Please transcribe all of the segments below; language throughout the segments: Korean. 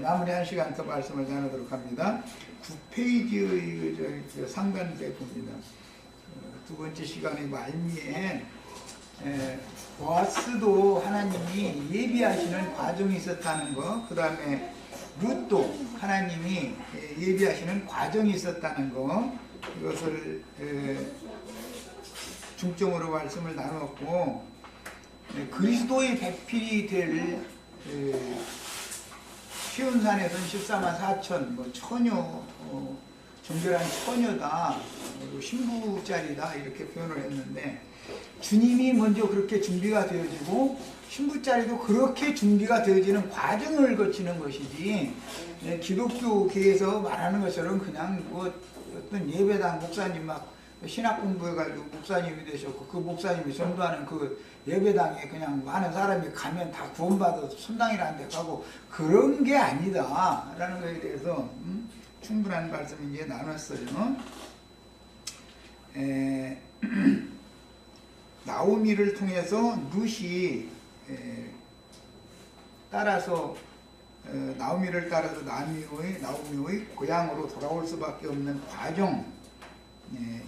마무리 1시간 더 말씀을 나누도록 합니다. 9페이지의 상단에 봅니다. 두 번째 시간의 말미에 보아스도 하나님이 예비하시는 과정이 있었다는 거, 그 다음에 룻도 하나님이 예비하시는 과정이 있었다는 거, 이것을 중점으로 말씀을 나눴고, 그리스도의 배필이 될 시온산에서는 14만 4천, 뭐 처녀, 정결한 처녀다, 신부짜리다 이렇게 표현을 했는데, 주님이 먼저 그렇게 준비가 되어지고 신부자리도 그렇게 준비가 되어지는 과정을 거치는 것이지, 기독교계에서 말하는 것처럼 그냥 뭐 어떤 예배당 목사님 막 신학 공부해가지고 목사님이 되셨고 그 목사님이 전도하는 그 예배당에 그냥 많은 사람이 가면 다 구원받아서 선당이라는 데 가고 그런 게 아니다 라는 것에 대해서 충분한 말씀 이제 나눴어요. 나오미를 통해서 룻이 나오미를 따라서 나오미의 고향으로 돌아올 수밖에 없는 과정,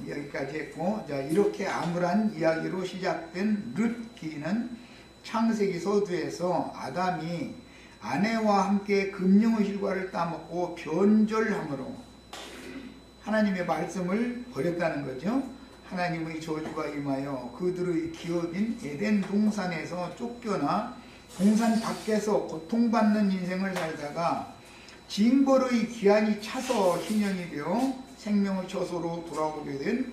여기까지 했고, 자, 이렇게 암울한 이야기로 시작된 룻기는 창세기 서두에서 아담이 아내와 함께 금령의 실과를 따먹고 변절함으로 하나님의 말씀을 버렸다는 거죠. 하나님의 저주가 임하여 그들의 기업인 에덴 동산에서 쫓겨나 동산 밖에서 고통받는 인생을 살다가 징벌의 기한이 차서 희년이 되어 생명의 처소로 돌아오게 된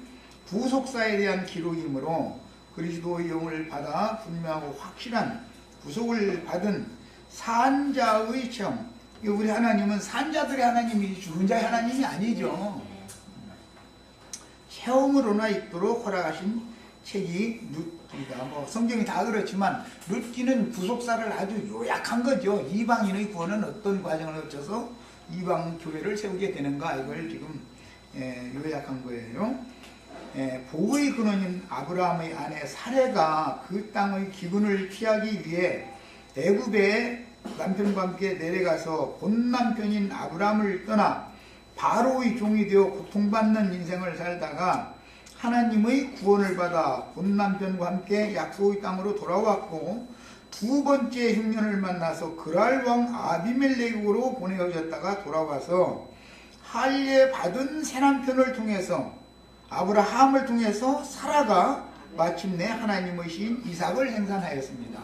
구속사에 대한 기록이므로 그리스도의 영을 받아 분명하고 확실한 구속을 받은 산자의 체험. 우리 하나님은 산자들의 하나님이지 죽은 자의 하나님이 아니죠. 체험으로나 있도록 허락하신 책이 룻기다. 뭐 성경이 다 그렇지만 룻기는 구속사를 아주 요약한 거죠. 이방인의 구원은 어떤 과정을 거쳐서 이방 교회를 세우게 되는가, 이걸 지금 요약한 거예요. 보의 근원인 아브라함의 아내 사레가 그 땅의 기근을 피하기 위해 애굽에 남편과 함께 내려가서 본 남편인 아브라함을 떠나 바로의 종이 되어 고통받는 인생을 살다가 하나님의 구원을 받아 본 남편과 함께 약속의 땅으로 돌아왔고, 두 번째 흉년을 만나서 그랄 왕 아비멜렉으로 보내어졌다가 돌아와서 할례 받은 새 남편을 통해서 아브라함을 통해서 사라가 마침내 하나님의 신 이삭을 생산하였습니다.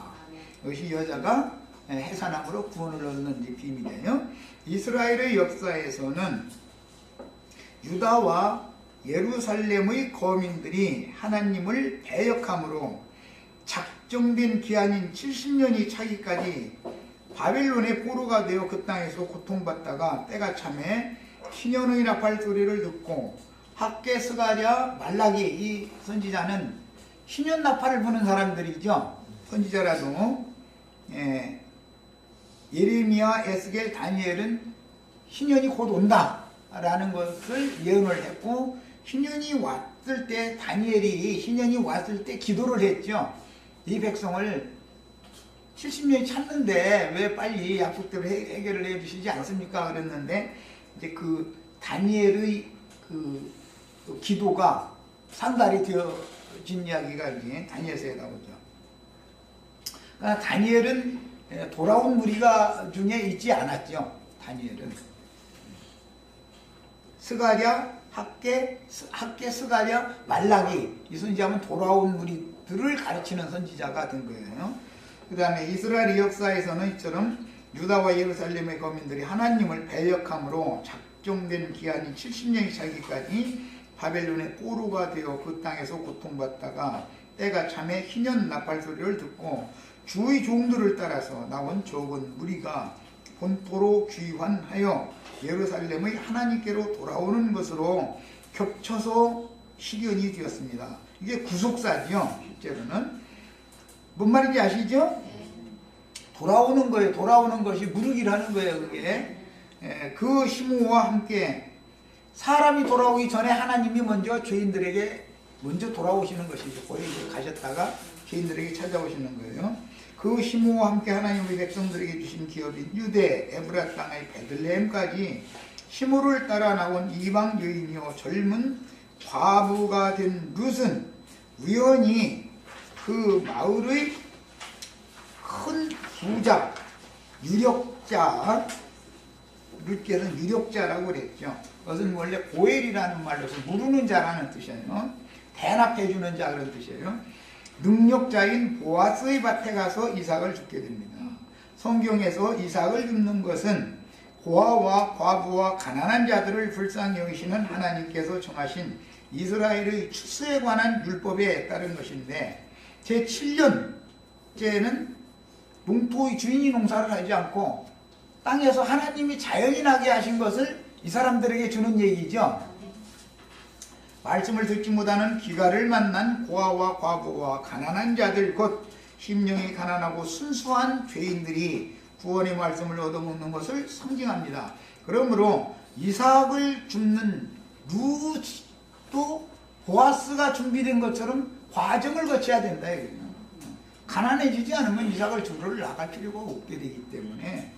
이것이 여자가 해산함으로 구원을 얻는 비밀이에요. 이스라엘의 역사에서는 유다와 예루살렘의 거민들이 하나님을 배역함으로 작정된 기한인 70년이 차기까지 바벨론의 포로가 되어 그 땅에서 고통받다가 때가 참에 신년의 나팔 소리를 듣고 학개, 스가랴, 말라기, 이 선지자는 신년 나팔을 부는 사람들이죠. 선지자라도 예레미야, 에스겔, 다니엘은 신년이 곧 온다 라는 것을 예언을 했고, 신년이 왔을 때 다니엘이 신년이 왔을 때 기도를 했죠. 이 백성을 70년이 찼는데 왜 빨리 약속대로 해결을 해주시지 않습니까? 그랬는데 이제 그 다니엘의 그 기도가 상달이 되어진 이야기가 이제 다니엘서에 나오죠. 그러니까 다니엘은 돌아온 무리가 중에 있지 않았죠. 다니엘은 스가랴, 학개, 스가랴, 말라기, 이 선지자는 돌아온 무리들을 가르치는 선지자가 된 거예요. 그 다음에 이스라엘 역사에서는 이처럼 유다와 예루살렘의 거민들이 하나님을 배역함으로 작정된 기한이 70년이 차기까지 바벨론의 포로가 되어 그 땅에서 고통받다가 때가 참에 희년 나팔 소리를 듣고 주의 종들을 따라서 나온 적은 무리가 본토로 귀환하여 예루살렘의 하나님께로 돌아오는 것으로 겹쳐서 실현이 되었습니다. 이게 구속사지요. 실제로는 뭔 말인지 아시죠? 돌아오는 거예요. 돌아오는 것이 무르기라는 거예요. 그게 그 심호와 함께 사람이 돌아오기 전에 하나님이 먼저 죄인들에게 먼저 돌아오시는 것이죠. 거기 가셨다가 죄인들에게 찾아오시는 거예요. 그 시므와 함께 하나님의 백성들에게 주신 기업인 유대 에브라 땅의 베들레헴까지 시므를 따라 나온 이방 여인이요 젊은 과부가 된 룻은 우연히 그 마을의 큰 부자 유력자, 룻께서는 유력자라고 그랬죠. 그것은 원래 고엘이라는 말로서 무르는 자라는 뜻이에요. 대납해주는 자 그런 뜻이에요. 능력자인 보아스의 밭에 가서 이삭을 줍게 됩니다. 성경에서 이삭을 줍는 것은 고아와 과부와 가난한 자들을 불쌍히 여기시는 하나님께서 정하신 이스라엘의 추수에 관한 율법에 따른 것인데, 제7년째는 농토의 주인이 농사를 하지 않고 땅에서 하나님이 자연이 나게 하신 것을 이 사람들에게 주는 얘기죠. 말씀을 듣지 못하는 귀가를 만난 고아와 과부와 가난한 자들, 곧 심령이 가난하고 순수한 죄인들이 구원의 말씀을 얻어먹는 것을 상징합니다. 그러므로 이삭을 줍는 룻도 보아스가 준비된 것처럼 과정을 거쳐야 된다. 가난해지지 않으면 이삭을 주를 나갈 필요가 없게 되기 때문에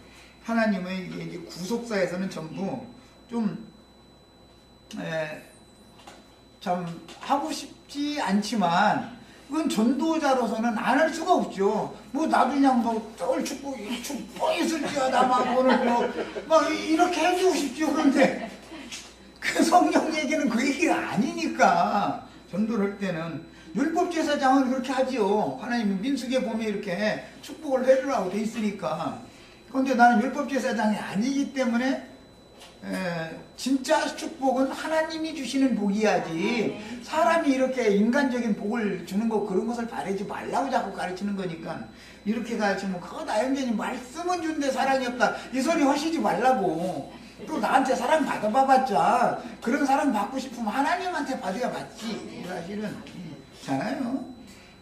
하나님의 이제 구속사에서는 전부 좀 참 하고 싶지 않지만 그건 전도자로서는 안 할 수가 없죠. 뭐 나도 그냥 뭘 축복했을지어다 막 오늘 막 이렇게 해주고 싶죠. 그런데 그 성경 얘기는 그 얘기가 아니니까 전도를 할 때는 율법 제사장은 그렇게 하지요. 하나님이 민수기에 보면 이렇게 축복을 해주라고 돼 있으니까. 그런데 나는 율법 제사장이 아니기 때문에 진짜 축복은 하나님이 주시는 복이야지 사람이 이렇게 인간적인 복을 주는 거 그런 것을 바라지 말라고 자꾸 가르치는 거니까 이렇게 가르치면 그거 나연전이 말씀은 준데 사랑이 없다 이 소리 하시지 말라고. 또 나한테 사랑 받아봐봤자 그런 사랑 받고 싶으면 하나님한테 받아야 맞지 사실은. 잖아요.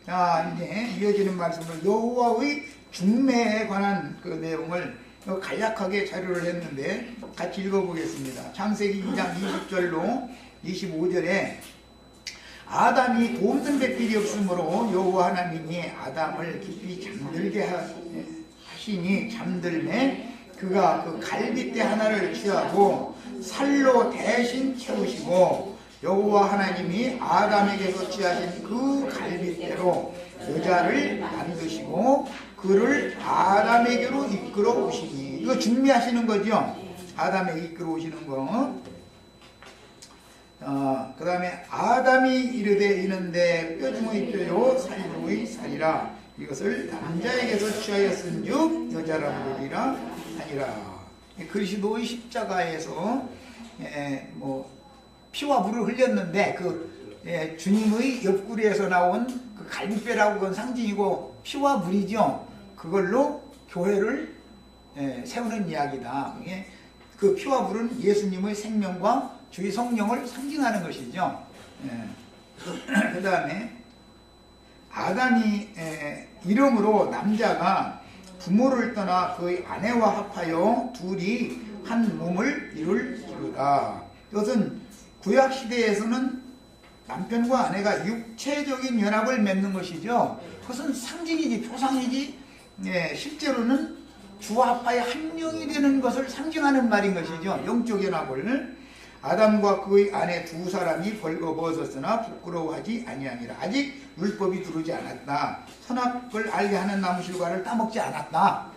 자, 이제 이어지는 말씀으로 여호와의 중매에 관한 그 내용을 간략하게 자료를 했는데 같이 읽어보겠습니다. 창세기 2장 20절로 25절에 아담이 돕는 배필이 없으므로 여호와 하나님이 아담을 깊이 잠들게 하시니 잠들매 그가 그 갈빗대 하나를 취하고 살로 대신 채우시고 여호와 하나님이 아담에게서 취하신 그 갈빗대로 여자를 만드시고 그를 아담에게로 이끌어 오시니. 이거 준비하시는 거죠. 아담에게 이끌어 오시는 거. 그 다음에 아담이 이르되 이는데 뼈중의 뼈요 살중의 살이라 이것을 남자에게서 취하였은즉 여자라 부르리라 하니라. 그리스도의 십자가에서 피와 물을 흘렸는데 주님의 옆구리에서 나온 그 갈빗뼈라고 그건 상징이고 피와 물이죠. 그걸로 교회를 세우는 이야기다. 그 피와 물은 예수님의 생명과 주의 성령을 상징하는 것이죠. 그 다음에 아담이 이름으로 남자가 부모를 떠나 그의 아내와 합하여 둘이 한 몸을 이룰지로다. 이것은 구약시대에서는 남편과 아내가 육체적인 연합을 맺는 것이죠. 그것은 상징이지 표상이지 실제로는 주와 합하여 한 명이 되는 것을 상징하는 말인 것이죠. 영적 연합을. 아담과 그의 아내 두 사람이 벌거벗었으나 부끄러워하지 아니하니라. 아직 율법이 들어오지 않았다. 선악을 알게 하는 나무실과를 따먹지 않았다.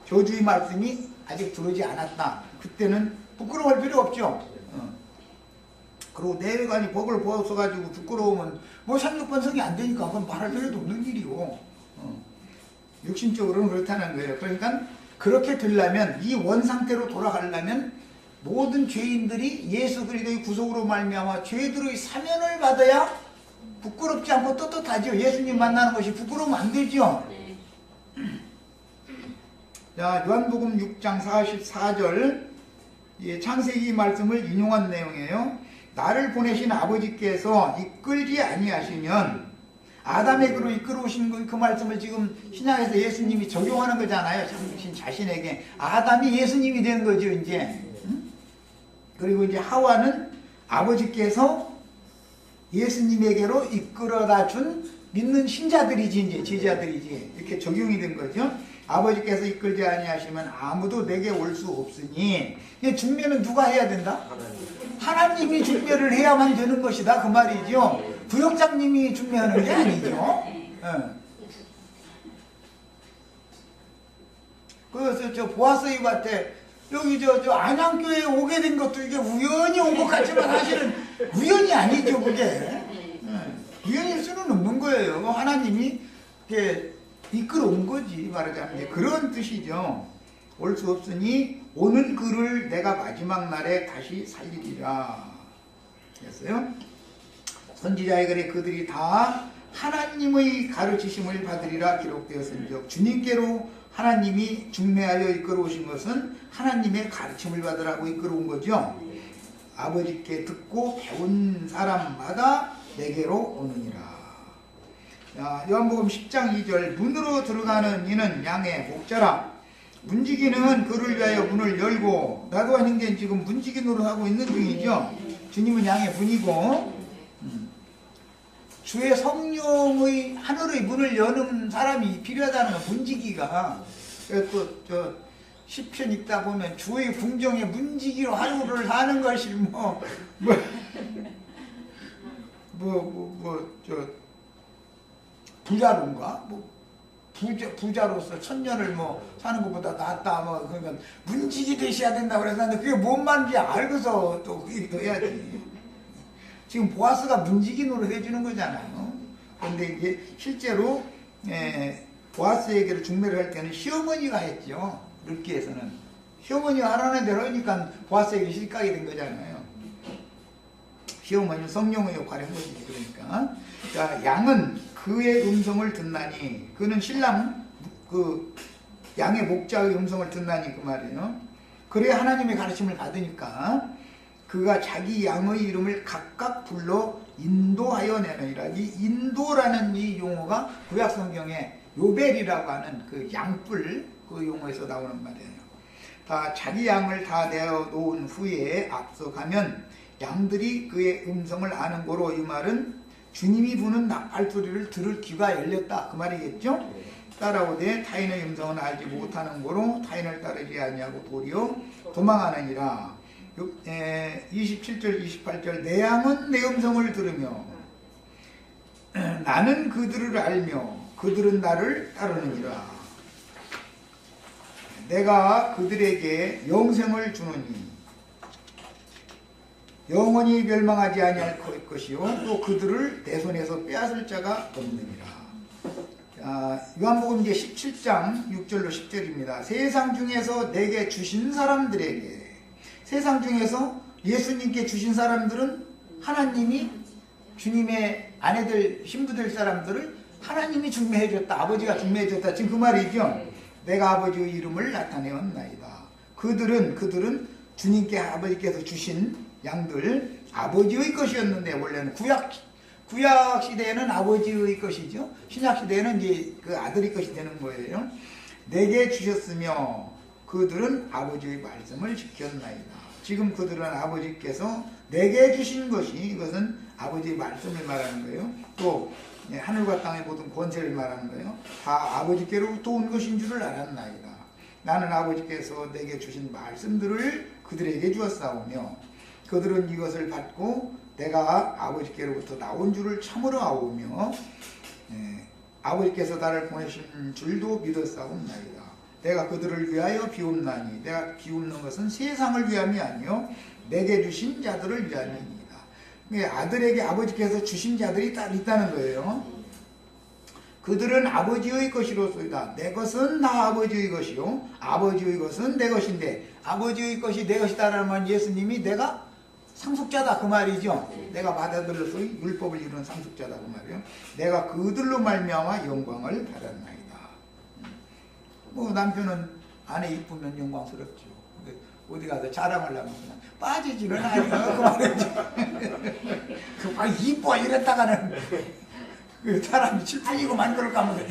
저주의 말씀이 아직 들어오지 않았다. 그때는 부끄러워할 필요 없죠. 그리고 내외관이 복을 벗어가지고 부끄러우면 뭐 상륙번성이 안 되니까 그건 말할 필요도 없는 일이고 육신적으로는 그렇다는 거예요. 그러니까 그렇게 되려면 이 원상태로 돌아가려면 모든 죄인들이 예수 그리스도의 구속으로 말미암아 죄들의 사면을 받아야 부끄럽지 않고 떳떳하죠. 예수님 만나는 것이 부끄러우면 안 되죠. 자, 요한복음 6장 44절 창세기 말씀을 인용한 내용이에요. 나를 보내신 아버지께서 이끌지 아니하시면 아담에게로 이끌어오신 그 말씀을 지금 신약에서 예수님이 적용하는 거잖아요. 당신 자신에게 아담이 예수님이 되는 거죠. 이제 그리고 이제 하와는 아버지께서 예수님에게로 이끌어다 준 믿는 신자들이지 이제 제자들이지 이렇게 적용이 된 거죠. 아버지께서 이끌지 아니하시면 아무도 내게 올 수 없으니 중매는 누가 해야 된다? 하나님이 중매를 해야만 되는 것이다 그 말이죠. 부역장님이 중매하는 게 아니죠. 그래서 저 보아스이한테 여기 저 안양교회에 오게 된 것도 이게 우연히 온 것 같지만 사실은 우연이 아니죠 그게. 우연일 수는 없는 거예요. 하나님이 이렇게 이끌어온 거지 말하자면 그런 뜻이죠. 올 수 없으니 오는 그를 내가 마지막 날에 다시 살리리라 그랬어요. 선지자의 글에 그들이 다 하나님의 가르치심을 받으리라 기록되었은즉 주님께로 하나님이 중매하여 이끌어오신 것은 하나님의 가르침을 받으라고 이끌어온 거죠. 아버지께 듣고 배운 사람마다 내게로 오느니라. 요한복음 10장 2절 문으로 들어가는 이는 양의 목자라. 문지기는 그를 위하여 문을 열고 나도 하는 게 지금 문지기 노릇하고 있는 중이죠. 주님은 양의 문이고 주의 성령의 하늘의 문을 여는 사람이 필요하다는 건 문지기가. 또 저 시편 읽다 보면 주의 궁정에 문지기로 하루를 사는 것이 저 부자론가 부자로서 천년을 사는 것보다 낫다 그러니까 문지기 되셔야 된다고 그랬는데 그게 뭔 말인지 알고서 또 그게 또 해야지. 지금 보아스가 문지기 노릇 해주는 거잖아요. 그런데 이게 실제로 보아스에게를 중매를 할 때는 시어머니가 했죠. 르기에서는 시어머니가 하라는 대로 하니까 보아스에게 실각이 된 거잖아요. 시어머니는 성령의 역할을 한 것이지. 그러니까 자, 양은 그의 음성을 듣나니 그는 신랑 그 양의 목자의 음성을 듣나니 그 말이에요. 그래 하나님의 가르침을 받으니까 그가 자기 양의 이름을 각각 불러 인도하여 내느니라. 이 인도라는 이 용어가 구약 성경에 요벨이라고 하는 그 양뿔 그 용어에서 나오는 말이에요. 다 자기 양을 다 내어 놓은 후에 앞서가면 양들이 그의 음성을 아는 거로 이 말은 주님이 부는 나팔 소리를 들을 귀가 열렸다 그 말이겠죠. 따라오되 타인의 음성은 알지 못하는 거로 타인을 따르지 아니하고 도리어 도망하느니라. 27절 28절 내 양은 내 음성을 들으며 나는 그들을 알며 그들은 나를 따르느니라. 내가 그들에게 영생을 주노니 영원히 멸망하지 아니할 것이요 또 그들을 내 손에서 빼앗을 자가 없느니라. 요한복음 이제 17장 6절로 10절입니다. 세상 중에서 내게 주신 사람들에게 세상 중에서 예수님께 주신 사람들은 하나님이 주님의 아내들 신부될 사람들을 하나님이 중매해줬다. 아버지가 중매해줬다. 지금 그 말이죠. 내가 아버지의 이름을 나타내었나이다. 그들은 주님께 아버지께서 주신 양들 아버지의 것이었는데 원래는 구약 시대에는 아버지의 것이죠. 신약 시대에는 이제 그 아들의 것이 되는 거예요. 내게 주셨으며 그들은 아버지의 말씀을 지켰나이다. 지금 그들은 아버지께서 내게 주신 것이 이것은 아버지의 말씀을 말하는 거예요. 또 하늘과 땅의 모든 권세를 말하는 거예요. 다 아버지께로부터 온 것인 줄을 알았나이다. 나는 아버지께서 내게 주신 말씀들을 그들에게 주었사오며 그들은 이것을 받고 내가 아버지께로부터 나온 줄을 참으로 아오며 아버지께서 나를 보내신 줄도 믿었사옵나이다. 내가 그들을 위하여 비옵나니 내가 비옵는 것은 세상을 위함이 아니요 내게 주신 자들을 위함이니이다. 아들에게 아버지께서 주신 자들이 딱 있다는 거예요. 그들은 아버지의 것이로소이다. 내 것은 다 아버지의 것이요 아버지의 것은 내 것인데 아버지의 것이 내 것이다라는 말 예수님이 내가 상속자다 그 말이죠. 내가 받아들여서 율법을 이루는 상속자다 그 말이에요. 내가 그들로 말미암아 영광을 받았나이다. 남편은 아내 이쁘면 영광스럽죠. 어디 가서 자랑하려면 빠지지는 않아요. 그 말이죠. 이뻐 이랬다가는 그 사람이 칠풍이고만 그럴까 하면서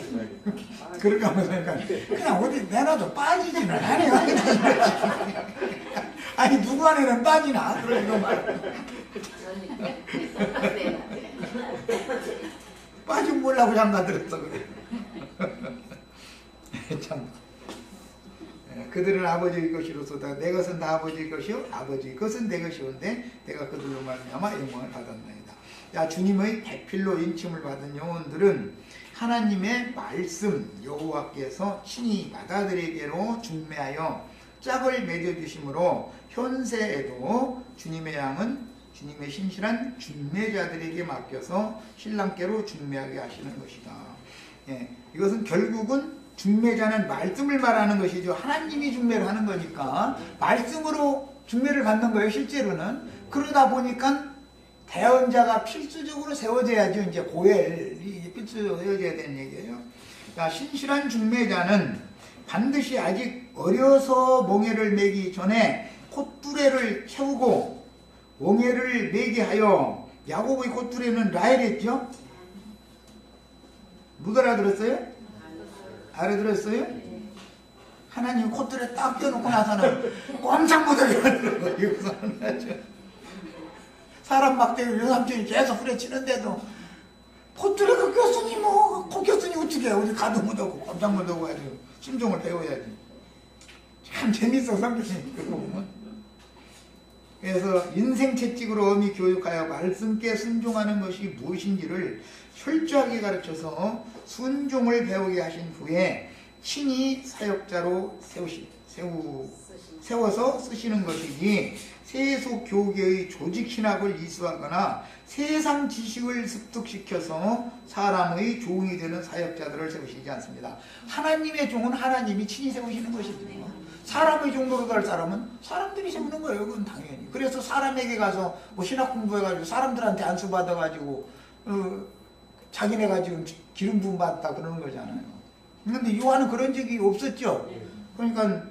그럴까 하면서 그냥 어디 내놔도 빠지지는 않아요. 아니 누구 안에는 빠지나? 그러니까 말이야. 빠진 보려고 장가 들었어 그래. 참. 그들은 아버지의 것이로소다. 내 것은 다 아버지의 것이요 아버지의 것은 내 것이온데 내가 그들로 말미암아 영광을 받았나이다. 야, 주님의 대필로 인침을 받은 영혼들은 하나님의 말씀 여호와께서 친히 마다들에게로 중매하여 짝을 맺어주심으로 현세에도 주님의 양은 주님의 신실한 중매자들에게 맡겨서 신랑께로 중매하게 하시는 것이다. 예, 이것은 결국은 중매자는 말씀을 말하는 것이죠. 하나님이 중매를 하는 거니까 말씀으로 중매를 받는 거예요. 실제로는. 그러다 보니까 대언자가 필수적으로 세워져야죠. 이제 고엘이 필수적으로 세워져야 되는 얘기예요. 그러니까 신실한 중매자는 반드시 아직 어려서 몽해를 매기 전에 콧두레를 채우고 몽해를 매게 하여, 야곱의 콧두레는 라헬했죠? 못 알아들었어요? 알아들었어요? 하나님 콧두레 딱 떼놓고 나서는 꼼짝 못하게 만드는 거예요. 사람 막대기 여삼촌이 계속 후려치는데도 콧두레가 꼈으니 뭐 코 꼈으니 어떻게 어디 가도 못하고 꼼짝 못하고 해야지. 순종을 배워야지. 참 재밌어 성경이 그거 보면. 그래서 인생 채찍으로 엄히 교육하여 말씀께 순종하는 것이 무엇인지를 철저하게 가르쳐서 순종을 배우게 하신 후에 친히 사역자로 세워서 쓰시는 것이니 세속 교계의 조직 신학을 이수하거나 세상 지식을 습득시켜서 사람의 종이 되는 사역자들을 세우시지 않습니다. 하나님의 종은 하나님이 친히 세우시는 것이거든요. 사람의 종로로 갈 사람은 사람들이 세우는 거예요. 그건 당연히. 그래서 사람에게 가서 뭐 신학 공부해가지고 사람들한테 안수 받아가지고 자기네가 지금 기름 부음 받다 그러는 거잖아요. 그런데 요한은 그런 적이 없었죠. 그러니까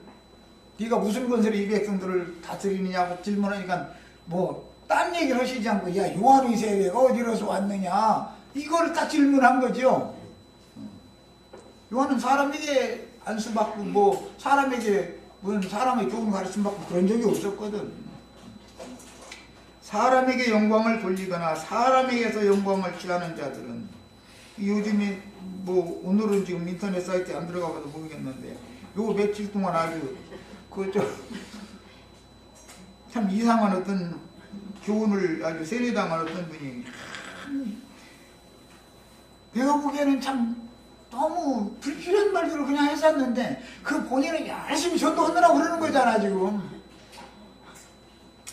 네가 무슨 권세로 이 백성들을 다스리느냐고 질문하니까 뭐 딴 얘기를 하시지 않고 야 요한의 세례가 어디로서 왔느냐 이걸 딱 질문한 거죠. 요한은 사람에게 안수받고 뭐 사람에게 무슨 사람의 좋은 가르침 받고 그런 적이 없었거든. 사람에게 영광을 돌리거나 사람에게서 영광을 취하는 자들은 요즘에 뭐 오늘은 지금 인터넷 사이트에 안 들어가봐도 모르겠는데 요 며칠 동안 아주 참 이상한 어떤 교훈을 아주 세뇌당한 어떤 분이 내가 보기에는 참 너무 불필요한 말들을 그냥 했었는데 그 본인은 열심히 전도하느라고 그러는 거잖아 지금.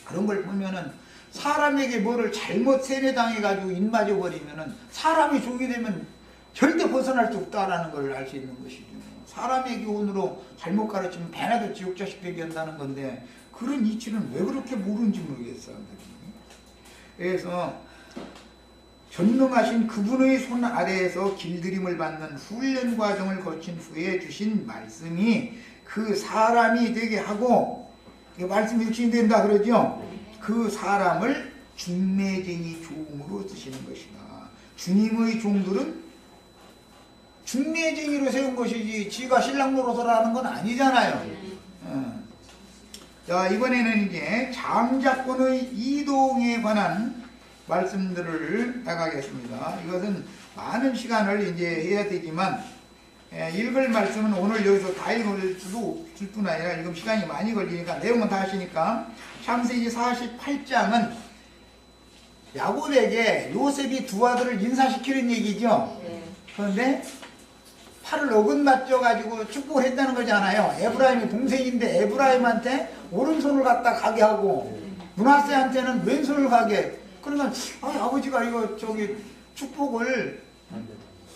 그런 걸 보면은 사람에게 뭐를 잘못 세뇌당해가지고 입맞아 버리면은 사람이 종이 되면 절대 벗어날 수 없다라는 걸 알 수 있는 것이죠. 사람의 교훈으로 잘못 가르치면 배나도 지옥 자식 되게 한다는 건데 그런 이치는 왜 그렇게 모르는지 모르겠어요. 그래서 전능하신 그분의 손 아래에서 길들임을 받는 훈련 과정을 거친 후에 주신 말씀이 그 사람이 되게 하고 말씀이 육신이 된다 그러죠. 그 사람을 중매쟁이 종으로 쓰시는 것이다. 주님의 종들은 중매쟁이로 세운 것이지 지가 신랑 노릇을 건 아니잖아요. 자, 이번에는 이제 장자권의 이동에 관한 말씀들을 나가겠습니다. 이것은 많은 시간을 이제 해야 되지만 읽을 말씀은 오늘 여기서 다 읽을 줄 뿐 아니라 지금 시간이 많이 걸리니까 내용은 다 하시니까 창세기 48장은 야곱에게 요셉이 두 아들을 인사시키는 얘기죠. 그런데 팔을 어긋맞춰 가지고 축복을 했다는 거잖아요. 에브라임이 동생인데 에브라임한테 오른손을 갖다 가게 하고 므낫세한테는 왼손을 가게. 그러니까 아버지가 이거 축복을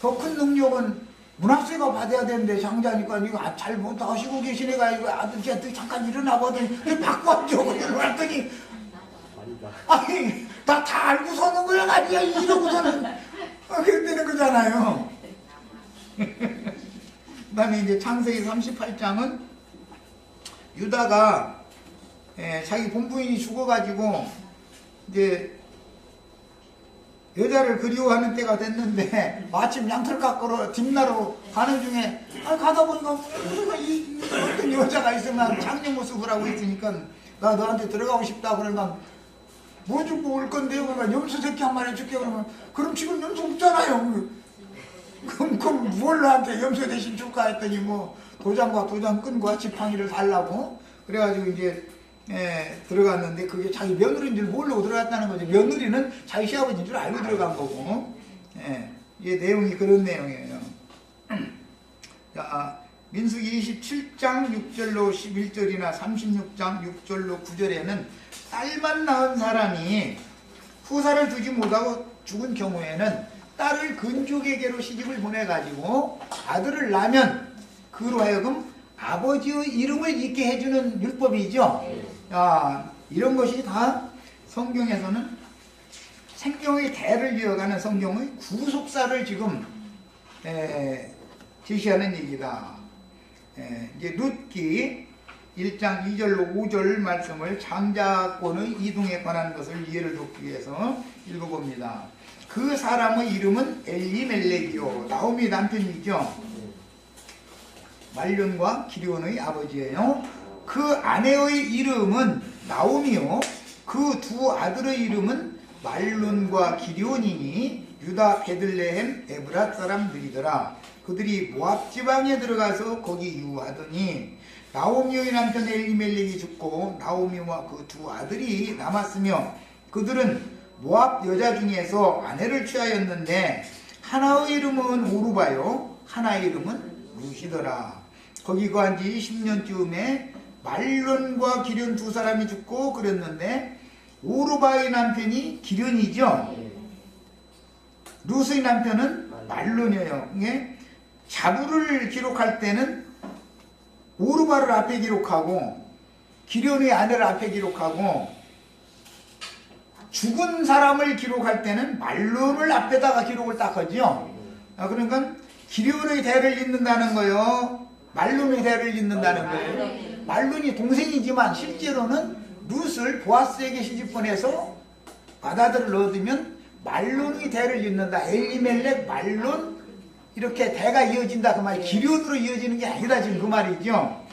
더 큰 능력은 므낫세가 받아야 되는데 장자니까 이거 잘 못하시고 계시네가 이거 아들한테 잠깐 일어나거든 바꿔줘. 그랬더니 아니 다 알고 서는 거야 아니야 이러고서는 그렇게 되는 거잖아요. 그 다음에 이제 창세기 38장은 유다가 자기 본부인이 죽어가지고 이제 여자를 그리워하는 때가 됐는데 마침 양털 깎으러 뒷나로 가는 중에 가다 보니까 어떤 여자가 있으면 장녀 모습을 하고 있으니까 나 너한테 들어가고 싶다. 그러니까 뭐 주고 올 건데요? 그러니까 염소 새끼 한 마리 줄게. 그러면 그럼 지금 염소 없잖아요. 그럼 무얼로한테 염소 대신 줄까 했더니 뭐 도장과 도장끈과 지팡이를 달라고 그래가지고 이제 들어갔는데 그게 자기 며느리인 줄 모르고 들어갔다는 거죠. 며느리는 자기 시아버지인 줄 알고 들어간 거고. 이게 내용이 그런 내용이에요. 자, 민수기 27장 6절로 11절이나 36장 6절로 9절에는 딸만 낳은 사람이 후사를 두지 못하고 죽은 경우에는 딸을 근족에게로 시집을 보내가지고 아들을 낳으면 그로 하여금 아버지의 이름을 잊게 해주는 율법이죠. 이런 것이 다 성경에서는 생명의 대를 이어가는 성경의 구속사를 지금 제시하는 얘기다. 이제 룻기 1장 2절로 5절 말씀을 장자권의 이동에 관한 것을 이해를 돕기 위해서 읽어봅니다. 그 사람의 이름은 엘리멜렉이요, 나오미 남편이죠. 말론과 기리온의 아버지예요. 그 아내의 이름은 나오미요, 그 두 아들의 이름은 말론과 기리온이니 유다 베들레헴 에브랏 사람들이더라. 그들이 모압 지방에 들어가서 거기 유하더니 나오미의 남편 엘리멜렉이 죽고 나오미와 그 두 아들이 남았으며 그들은 모압 여자 중에서 아내를 취하였는데 하나의 이름은 오르바요 하나의 이름은 루시더라. 거기 거한 지 10년쯤에 말론과 기련 두 사람이 죽고 그랬는데 오르바의 남편이 기련이죠. 루스의 남편은 말론이에요. 자부를 기록할 때는 오르바를 앞에 기록하고 기련의 아내를 앞에 기록하고 죽은 사람을 기록할 때는 말론을 앞에다가 기록을 딱 하죠. 그러니까 기련의 대를 잇는다는 거요, 말론의 대를 잇는다는 거예요. 말론이 동생이지만 실제로는 룻을 보아스에게 시집 보내서 아들을 얻으면 말론의 대를 잇는다. 엘리멜렉, 말론 이렇게 대가 이어진다 그 말이 기련으로 이어지는 게 아니다 지금 그 말이죠.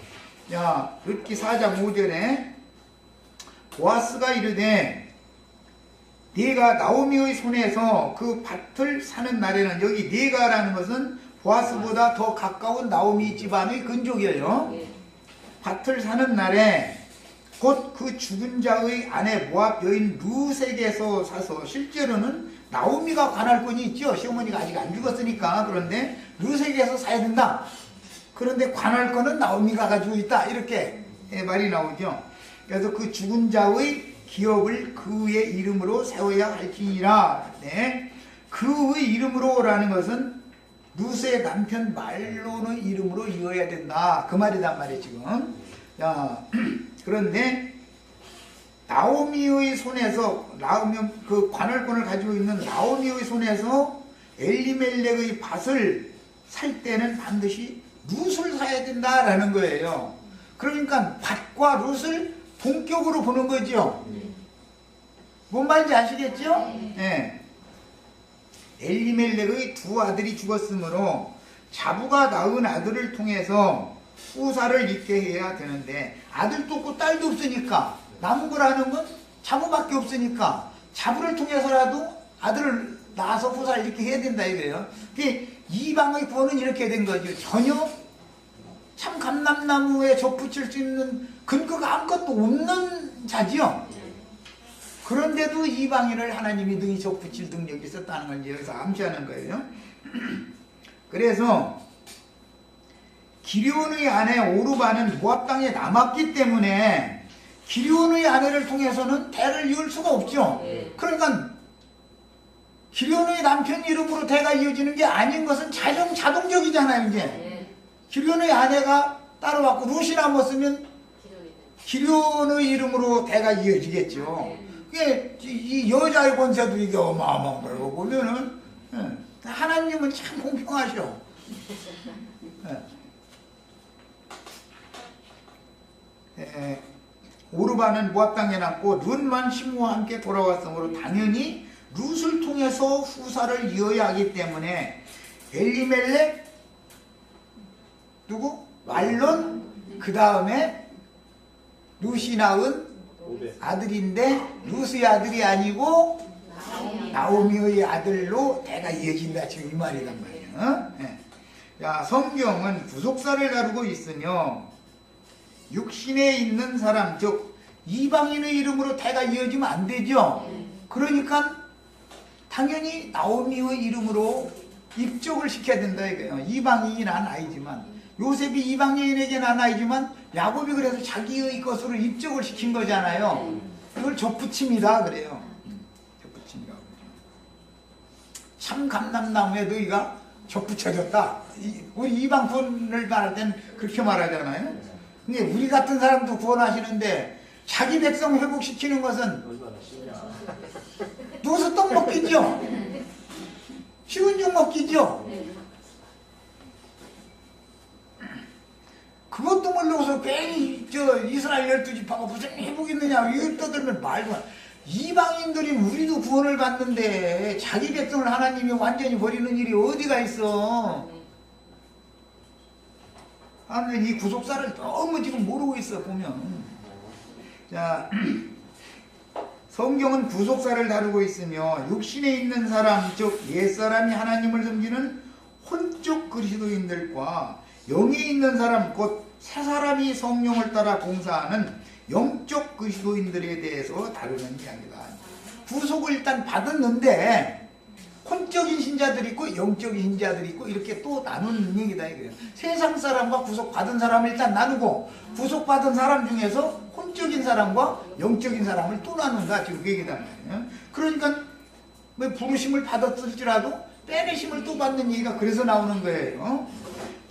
자, 룻기 4장 5절에 보아스가 이르되 네가 나오미의 손에서 그 밭을 사는 날에는, 여기 네가라는 것은 보아스보다 더 가까운 나오미 집안의 근족이에요. 밭을 사는 날에 곧 그 죽은 자의 아내 모압 여인 룻에게서 사서, 실제로는 나오미가 관할권이 있죠. 시어머니가 아직 안 죽었으니까. 그런데 룻에게서 사야 된다. 그런데 관할권은 나오미가 가지고 있다. 이렇게 말이 나오죠. 그래서 그 죽은 자의 기업을 그의 이름으로 세워야 할지니라. 그의 이름으로라는 것은 룻의 남편 말론의 이름으로 이어야 된다. 그 말이단 말이에요 지금. 자, 그런데 나오미의 손에서, 나오미 그 관할권을 가지고 있는 나오미의 손에서 엘리멜렉의 밭을 살 때는 반드시 룻을 사야 된다라는 거예요. 그러니까 밭과 룻을 동격으로 보는 거죠. 뭔 말인지 아시겠죠? 네. 엘리멜렉의 두 아들이 죽었으므로 자부가 낳은 아들을 통해서 후사를 잇게 해야 되는데, 아들도 없고 딸도 없으니까 남은 거라는 건 자부밖에 없으니까 자부를 통해서라도 아들을 낳아서 후사를 잇게 해야 된다 이거예요. 이방의 구원은 이렇게 된 거죠. 전혀 참 감람나무에 접붙일 수 있는 근거가 아무것도 없는 자지요. 그런데도 이방인을 하나님이 능히 접붙일 능력이 있었다는 걸 여기서 암시하는 거예요. 그래서 기련의 아내 오르바는 모압 땅에 남았기 때문에 기련의 아내를 통해서는 대를 이을 수가 없죠. 그러니까 기련의 남편 이름으로 대가 이어지는 게 아닌 것은 자동적이잖아요. 이제 기련의 아내가 따로왔고 룻이 남았으면 기련의 이름으로 대가 이어지겠죠. 이게 이 여자의 권세도 이게 어마어마한 거라고 보면은 하나님은 참 공평하셔. 오르바는 모압 땅에 남고 룻만 시므와 함께 돌아왔으므로 당연히 룻을 통해서 후사를 이어야 하기 때문에 엘리멜렉 누구? 말론, 그 다음에 룻이 낳은 아들인데 룻의 아들이 아니고 나오미의 아들로 대가 이어진다 지금 이 말이란 말이에요. 예. 자, 성경은 구속사를 다루고 있으며 육신에 있는 사람, 즉 이방인의 이름으로 대가 이어지면 안 되죠. 그러니까 당연히 나오미의 이름으로 입적을 시켜야 된다 이거예요. 이방인이 난 아이지만, 요셉이 이방인에게 난 아이지만 야곱이 그래서 자기의 것으로 입적을 시킨 거잖아요. 이걸 접붙임이다 그래요. 접붙임이라고 그러죠. 참 감람나무에 너희가 접붙여졌다. 우리 이방 구원을 말할 땐 그렇게 말하잖아요. 근데 우리 같은 사람도 구원하시는데 자기 백성 회복시키는 것은 누워서 떡 먹기죠. 쉬운 죽 먹기죠. 그것도 모르고서 괜히 이스라엘 12지파가 무슨 회복이 있느냐 이걸 떠들면 말도 안 돼. 이방인들이 우리도 구원을 받는데 자기 백성을 하나님이 완전히 버리는 일이 어디가 있어. 하나님 이 구속사를 너무 지금 모르고 있어 보면. 자, 성경은 구속사를 다루고 있으며 육신에 있는 사람, 즉 옛사람이 하나님을 섬기는 혼적 그리스도인들과 영에 있는 사람, 곧 새사람이 성령을 따라 봉사하는 영적 그리스도인들에 대해서 다루는 이야기다. 구속을 일단 받았는데 혼적인 신자들이 있고 영적인 신자들이 있고 이렇게 또 나누는 얘기다 이거예요. 세상 사람과 구속받은 사람을 일단 나누고 구속받은 사람 중에서 혼적인 사람과 영적인 사람을 또 나눈다 지금 그 얘기다 말이에요. 그러니까 뭐 부르심을 받았을지라도 빼내심을 또 받는 얘기가 그래서 나오는 거예요.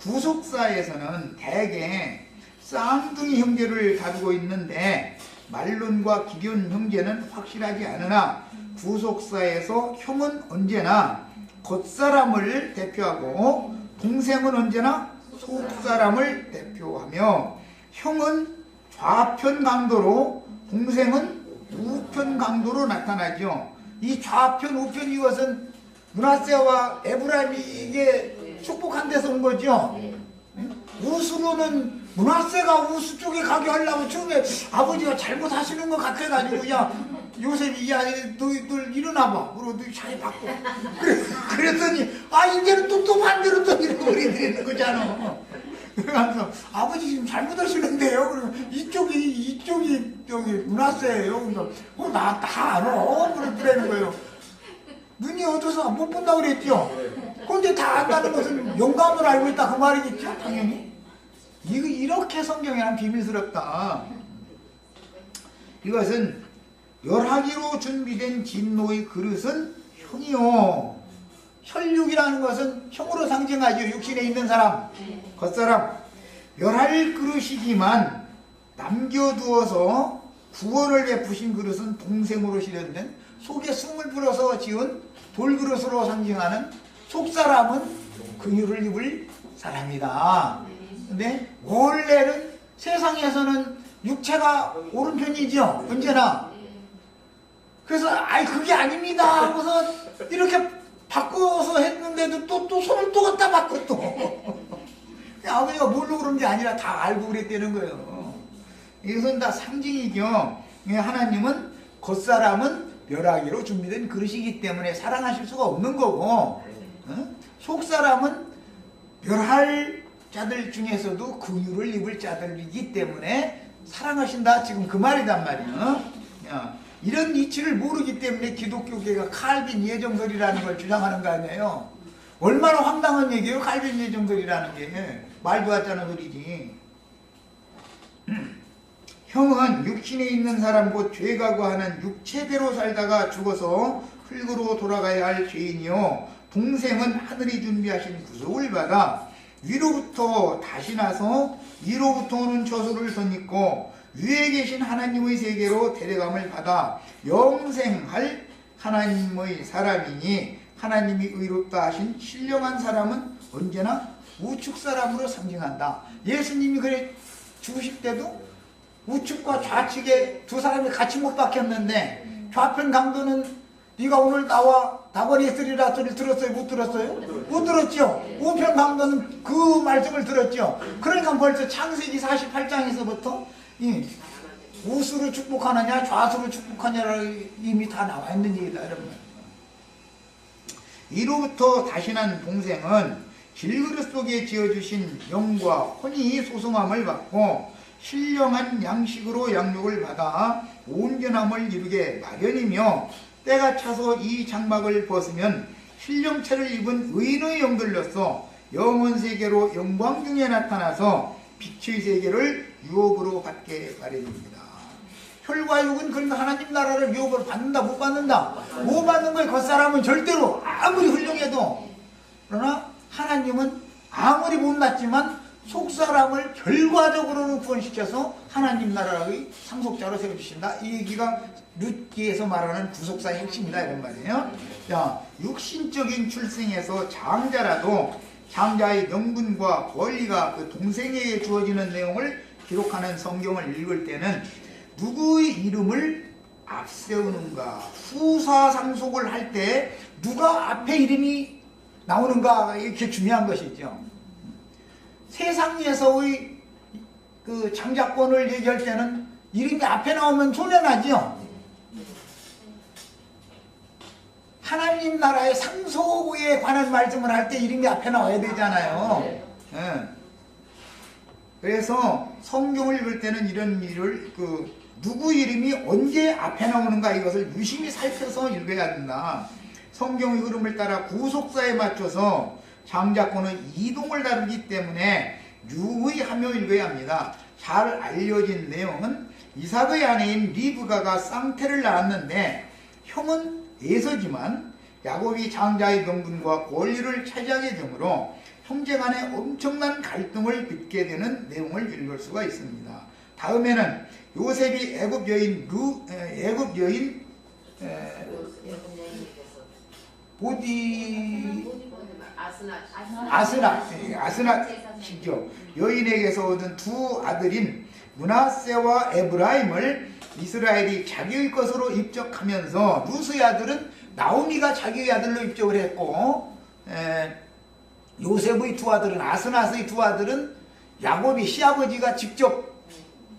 구속사에서는 대개 쌍둥이 형제를 다루고 있는데 말론과 기련 형제는 확실하지 않으나 구속사에서 형은 언제나 겉사람을 대표하고 동생은 언제나 속사람을 대표하며 형은 좌편 강도로 동생은 우편 강도로 나타나죠. 이 좌편 우편 이것은 므낫세와 에브라임이 이게 축복한 데서 온 거죠. 우스로는 므낫세가 우스 쪽에 가게 하려고 처음에 아버지가 잘못하시는 것 같아가지고 야 요셉이 야 너희들 일어나봐 그러고 너희 자리 바꿔 그랬더니 아 이제는 또 반대로 또 이렇게 버리는 거잖아. 그래서 아버지 지금 잘못하시는데요. 그러면 이쪽이 저기 므낫세예요. 그래서 나 다 알아 그러더라는 거예요. 눈이 어두워서 못 본다고 그랬죠. 그런데 다 안다는 것은 영감을 알고 있다 그 말이겠죠 당연히. 이렇게 성경에는 비밀스럽다. 이것은 열하기로 준비된 진노의 그릇은 형이요. 혈육이라는 것은 형으로 상징하죠. 육신에 있는 사람, 겉사람. 멸할 그릇이지만 남겨두어서 구원을 베푸신 그릇은 동생으로 실현된 속에 숨을 불어서 지은 돌그릇으로 상징하는 속사람은 긍휼을 입을 사람이다. 근데 원래는 세상에서는 육체가 오른편이죠. 언제나. 그래서 아이 그게 아닙니다 하고서 이렇게 바꿔서 했는데도 또 손을 또 갖다 바꿔 또. 아버지가 뭘로 그런 게 아니라 다 알고 그랬다는 거예요. 이것은 다 상징이죠. 하나님은 겉사람은 멸하기로 준비된 그릇이기 때문에 사랑하실 수가 없는 거고 속사람은 멸할 자들 중에서도 긍휼을 입을 자들이기 때문에 사랑하신다 지금 그 말이단 말이에요. 이런 이치를 모르기 때문에 기독교계가 칼빈 예정설이라는 걸 주장하는 거 아니에요. 얼마나 황당한 얘기예요. 칼빈 예정설이라는 게 말도 안 되는 소리지. 형은 육신에 있는 사람 곧 죄가 구하는 육체대로 살다가 죽어서 흙으로 돌아가야 할 죄인이요 동생은 하늘이 준비하신 구속을 받아 위로부터 다시 나서 위로부터 오는 저주를 선입고 위에 계신 하나님의 세계로 데려감을 받아 영생할 하나님의 사람이니 하나님이 의롭다 하신 신령한 사람은 언제나 우측 사람으로 상징한다. 예수님이 그래 죽으실 때도 우측과 좌측에 두 사람이 같이 못 박혔는데 좌편 강도는 네가 오늘 나와 나거리에 쓰리라 소리 들었어요? 못 들었어요? 못 들었죠? 우편 강도는 그 말씀을 들었죠? 그러니까 벌써 창세기 48장에서부터 우수로 축복하느냐 좌수로 축복하느냐 이미 다 나와 있는 얘기다. 여러분. 이로부터 다시 난 동생은 질그릇 속에 지어주신 영과 혼이 소성함을 받고 신령한 양식으로 양육을 받아 온전함을 이루게 마련이며, 때가 차서 이 장막을 벗으면 신령체를 입은 의인의 영들로서 영원 세계로 영광 중에 나타나서 빛의 세계를 유업으로 받게 마련입니다. 혈과 육은 그러니까 하나님 나라를 유업으로 받는다 못 받는다? 못 받는 거예요. 겉사람은 절대로 아무리 훌륭해도. 그러나 하나님은 아무리 못났지만 속사람을 결과적으로는 구원시켜서 하나님 나라의 상속자로 세워주신다. 이 얘기가 룻기에서 말하는 구속사의 핵심이다 이런 말이에요. 자, 육신적인 출생에서 장자라도 장자의 명분과 권리가 그 동생에게 주어지는 내용을 기록하는 성경을 읽을 때는 누구의 이름을 앞세우는가, 후사상속을 할 때 누가 앞에 이름이 나오는가, 이렇게 중요한 것이죠. 세상에서의 그 장자권을 얘기할 때는 이름이 앞에 나오면 손해나죠. 하나님 나라의 상속에 관한 말씀을 할 때 이름이 앞에 나와야 되잖아요. 네. 그래서 성경을 읽을 때는 이런 일을 누구 이름이 언제 앞에 나오는가 이것을 유심히 살펴서 읽어야 된다. 성경의 흐름을 따라 구속사에 맞춰서 장자권의 이동을 다루기 때문에 유의하며 읽어야 합니다. 잘 알려진 내용은 이삭의 아내인 리브가가 쌍태를 낳았는데 형은 에서지만 야곱이 장자의 명분과 권리를 차지하게 되므로 형제 간에 엄청난 갈등을 빚게 되는 내용을 읽을 수가 있습니다. 다음에는 요셉이 애굽 여인 아스낫이죠. 여인에게서 얻은 두 아들인 므낫세와 에브라임을 이스라엘이 자기의 것으로 입적하면서 룻의 아들은 나오미가 자기의 아들로 입적을 했고, 요셉의 두 아들은, 아스낫의 두 아들은 야곱이 시아버지가 직접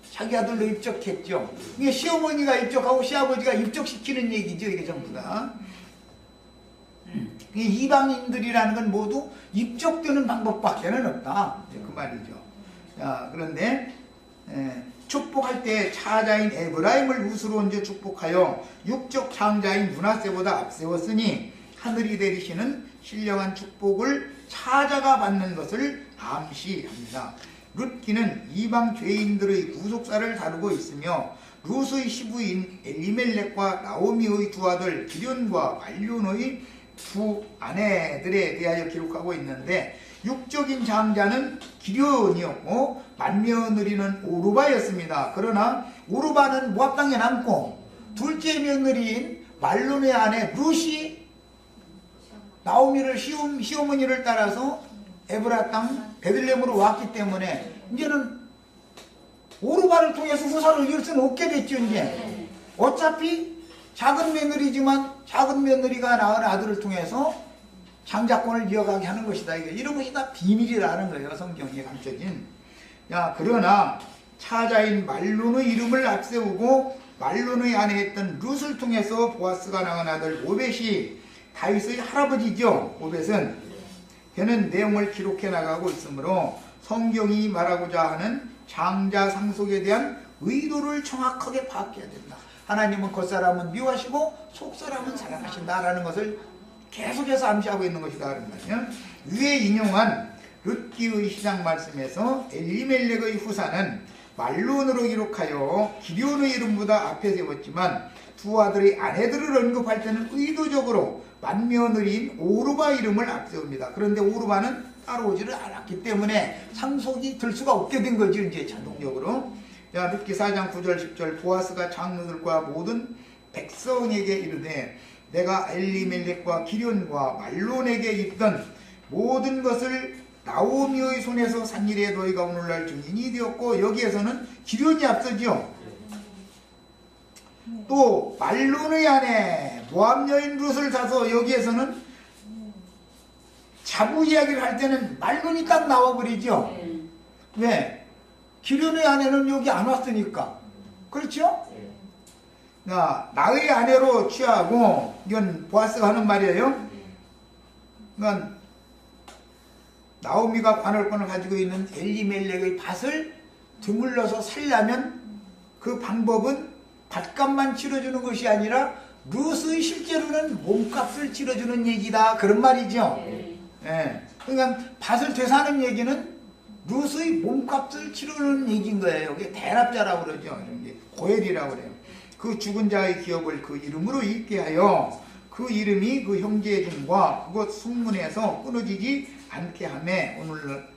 자기 아들로 입적했죠. 이게 시어머니가 입적하고 시아버지가 입적시키는 얘기죠. 이게 전부 다. 이방인들이라는 건 모두 입적되는 방법밖에는 없다. 그 말이죠. 자, 그런데 축복할 때 차자인 에브라임을 룻으로 얹어 축복하여 육적 장자인 므낫세보다 앞세웠으니 하늘이 내리시는 신령한 축복을 차자가 받는 것을 암시합니다. 룻기는 이방 죄인들의 구속사를 다루고 있으며 룻의 시부인 엘리멜렉과 나오미의 두 아들 기련과 말륜의 두 아내들에 대하여 기록하고 있는데, 육적인 장자는 기련이었고 맏며느리는 오르바였습니다. 그러나 오르바는 모압 땅에 남고 둘째 며느리인 말론의 아내 룻이 나오미를 시어머니를 따라서 에브라 땅 베들레헴으로 왔기 때문에 이제는 오르바를 통해서 후사를 이을 수는 없게 됐죠. 이제 어차피 작은 며느리지만 작은 며느리가 낳은 아들을 통해서 장자권을 이어가게 하는 것이다. 이런 것이 다 비밀이라는 거예요. 성경에 감춰진. 그러나 차자인 말론의 이름을 앞세우고 말론의 아내였던 룻을 통해서 보아스가 낳은 아들 오벳이 다윗의 할아버지죠. 오벳은 그는 내용을 기록해 나가고 있으므로 성경이 말하고자 하는 장자 상속에 대한 의도를 정확하게 파악해야 된다. 하나님은 겉사람은 미워하시고 속사람은 사랑하신다라는 것을 계속해서 암시하고 있는 것이다. 그런 말이에요. 위에 인용한 룻기의 시작 말씀에서 엘리멜렉의 후사는 말론으로 기록하여 기련의 이름보다 앞에 세웠지만 두 아들의 아내들을 언급할 때는 의도적으로 맏며느리인 오르바 이름을 앞세웁니다. 그런데 오르바는 따라오지를 않았기 때문에 상속이 될 수가 없게 된 거죠. 이제 자동적으로. 룻기 4장 9절 10절 보아스가 장로들과 모든 백성에게 이르되 내가 엘리멜렉과 기련과 말론에게 입던 모든 것을 나오미의 손에서 산 일에 너희가 오늘날 증인이 되었고, 여기에서는 기련이 앞서죠. 또 말론의 아내 모압 여인 룻을 사서 여기에서는 자부 이야기를 할 때는 말론이 딱 나와버리죠. 왜? 기련의 아내는 여기 안 왔으니까. 그렇죠? 나의 아내로 취하고, 이건 보아스가 하는 말이에요. 그러니까 나오미가 관할권을 가지고 있는 엘리멜렉의 밭을 드물러서 살려면 그 방법은 밭값만 치러주는 것이 아니라 룻의 실제로는 몸값을 치러주는 얘기다, 그런 말이죠. 예. 그러니까 밭을 되사는 얘기는 룻의 몸값을 치르는 얘기인 거예요. 이게 대납자라고 그러죠. 고엘이라고 그래요. 그 죽은 자의 기업을 그 이름으로 잊게 하여 그 이름이 그 형제의 중과 그것 숙문에서 끊어지지 않게 하매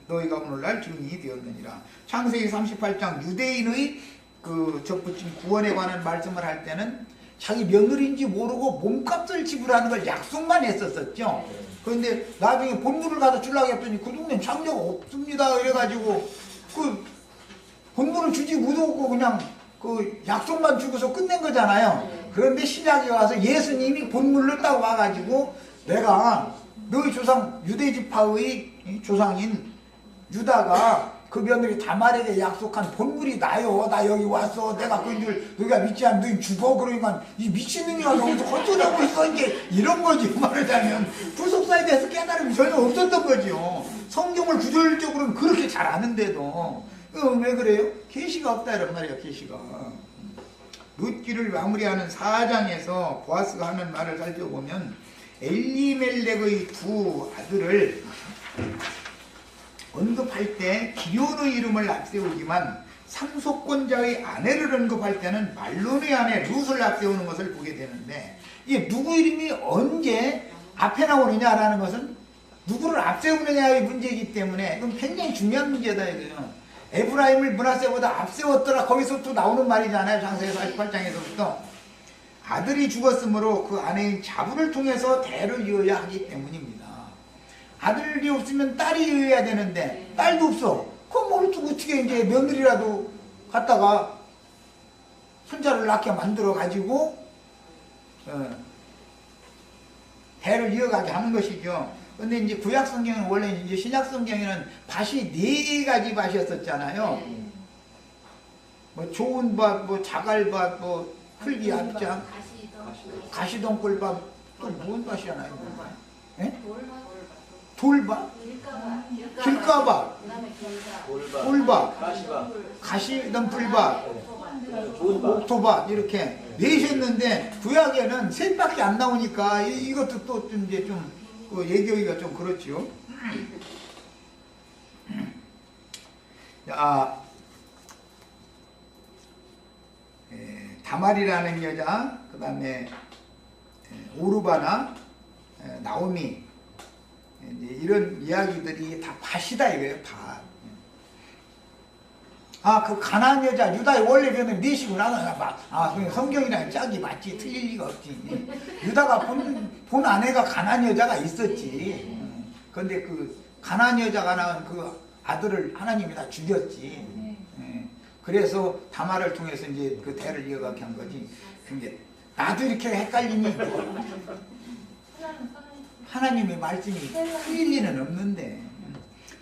너희가 오늘날 증인이 되었느니라. 창세기 38장 유대인의 그 접붙임 구원에 관한 말씀을 할 때는 자기 며느리인지 모르고 몸값을 지불하는 걸 약속만 했었었죠. 그런데 나중에 본물을 가서 주려고 했더니 그 동네는 장녀가 없습니다 이래가지고 그 본물을 주지 못하고 그냥 그 약속만 주고서 끝낸 거잖아요. 그런데 신약에 와서 예수님이 본물을 딱 와가지고 내가 너희 조상 유대지파의 조상인 유다가 그 며느리 다말에게 약속한 본물이 나요. 나 여기 왔어. 내가 그인 줄 너희가 믿지 않으면 너희 죽어. 그러니까 이 미친놈이가 여기서 헛소리하고 있어. 이게 이런 거지. 말하자면 구속사에 대해서 깨달음이 전혀 없었던 거죠. 성경을 구절적으로는 그렇게 잘 아는데도 왜 그래요? 계시가 없다 이런 말이에요. 계시가. 룻기를 마무리하는 4장에서 보아스가 하는 말을 살펴보면 엘리멜렉의 두 아들을 언급할 때 기온의 이름을 앞세우지만 상속권자의 아내를 언급할 때는 말론의 아내 룻을 앞세우는 것을 보게 되는데 이게 누구 이름이 언제 앞에 나오느냐라는 것은 누구를 앞세우느냐의 문제이기 때문에 이건 굉장히 중요한 문제다 이거예요. 에브라임을 므낫세보다 앞세웠더라 거기서부터 나오는 말이잖아요. 창세기 48장에서부터 아들이 죽었으므로 그 아내인 자부를 통해서 대를 이어야 하기 때문입니다. 아들이 없으면 딸이 이어야 되는데 딸도 없어. 그럼 어떻게 이제 며느리라도 갖다가 손자를 낳게 만들어 가지고 대를 이어가게 하는 것이죠. 근데 이제 구약 성경은 원래 이제 신약 성경에는 밭이 4가지 밭이었었잖아요. 뭐 좋은 밭, 뭐 자갈밭, 뭐 풀기 앞장, 가시덩굴밭, 또 뭔 밭이잖아요. 예? 돌밭, 길가밭, 돌밭, 가시덩굴밭, 옥토밭 이렇게 내셨는데 구약에는 셋밖에 안 나오니까 이것도 또 좀 이제 좀 얘기하기가 좀 그렇죠. 다말이라는 여자, 그 다음에 오르바나 나오미 이런 이야기들이 다 밭이다 이거예요. 밭. 그 가나안 여자 유다의 원래 변은 넷이구나. 성경이랑 짝이 맞지. 틀릴 리가 없지. 유다가 본 아내가 가나안 여자가 있었지. 그런데 그 가나안 여자가 낳은 그 아들을 하나님이 다 죽였지. 그래서 다말을 통해서 이제 그 대를 이어가게 한 거지. 근데 나도 이렇게 헷갈리니 하나님의 말씀이 틀릴 리는 없는데.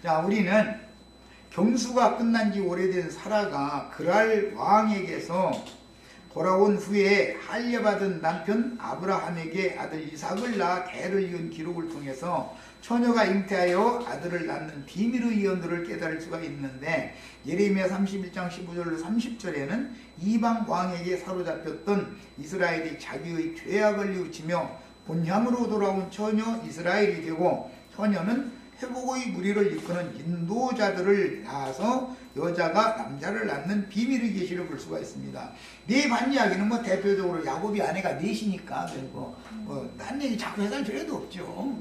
자, 우리는 경수가 끝난 지 오래된 사라가 그랄 왕에게서 돌아온 후에 할례받은 남편 아브라함에게 아들 이삭을 낳아 대를 이은 기록을 통해서 처녀가 잉태하여 아들을 낳는 비밀의 예언들을 깨달을 수가 있는데 예레미야 31장 15절로 30절에는 이방 왕에게 사로잡혔던 이스라엘이 자기의 죄악을 뉘우치며 본향으로 돌아온 처녀 이스라엘이 되고 처녀는 회복의 무리를 이끄는 인도자들을 낳아서 여자가 남자를 낳는 비밀의 계시를 볼 수가 있습니다. 네 반 이야기는 뭐 대표적으로 야곱이 아내가 넷이니까 그리고 딴 얘기 자꾸 해설 필요도 없죠.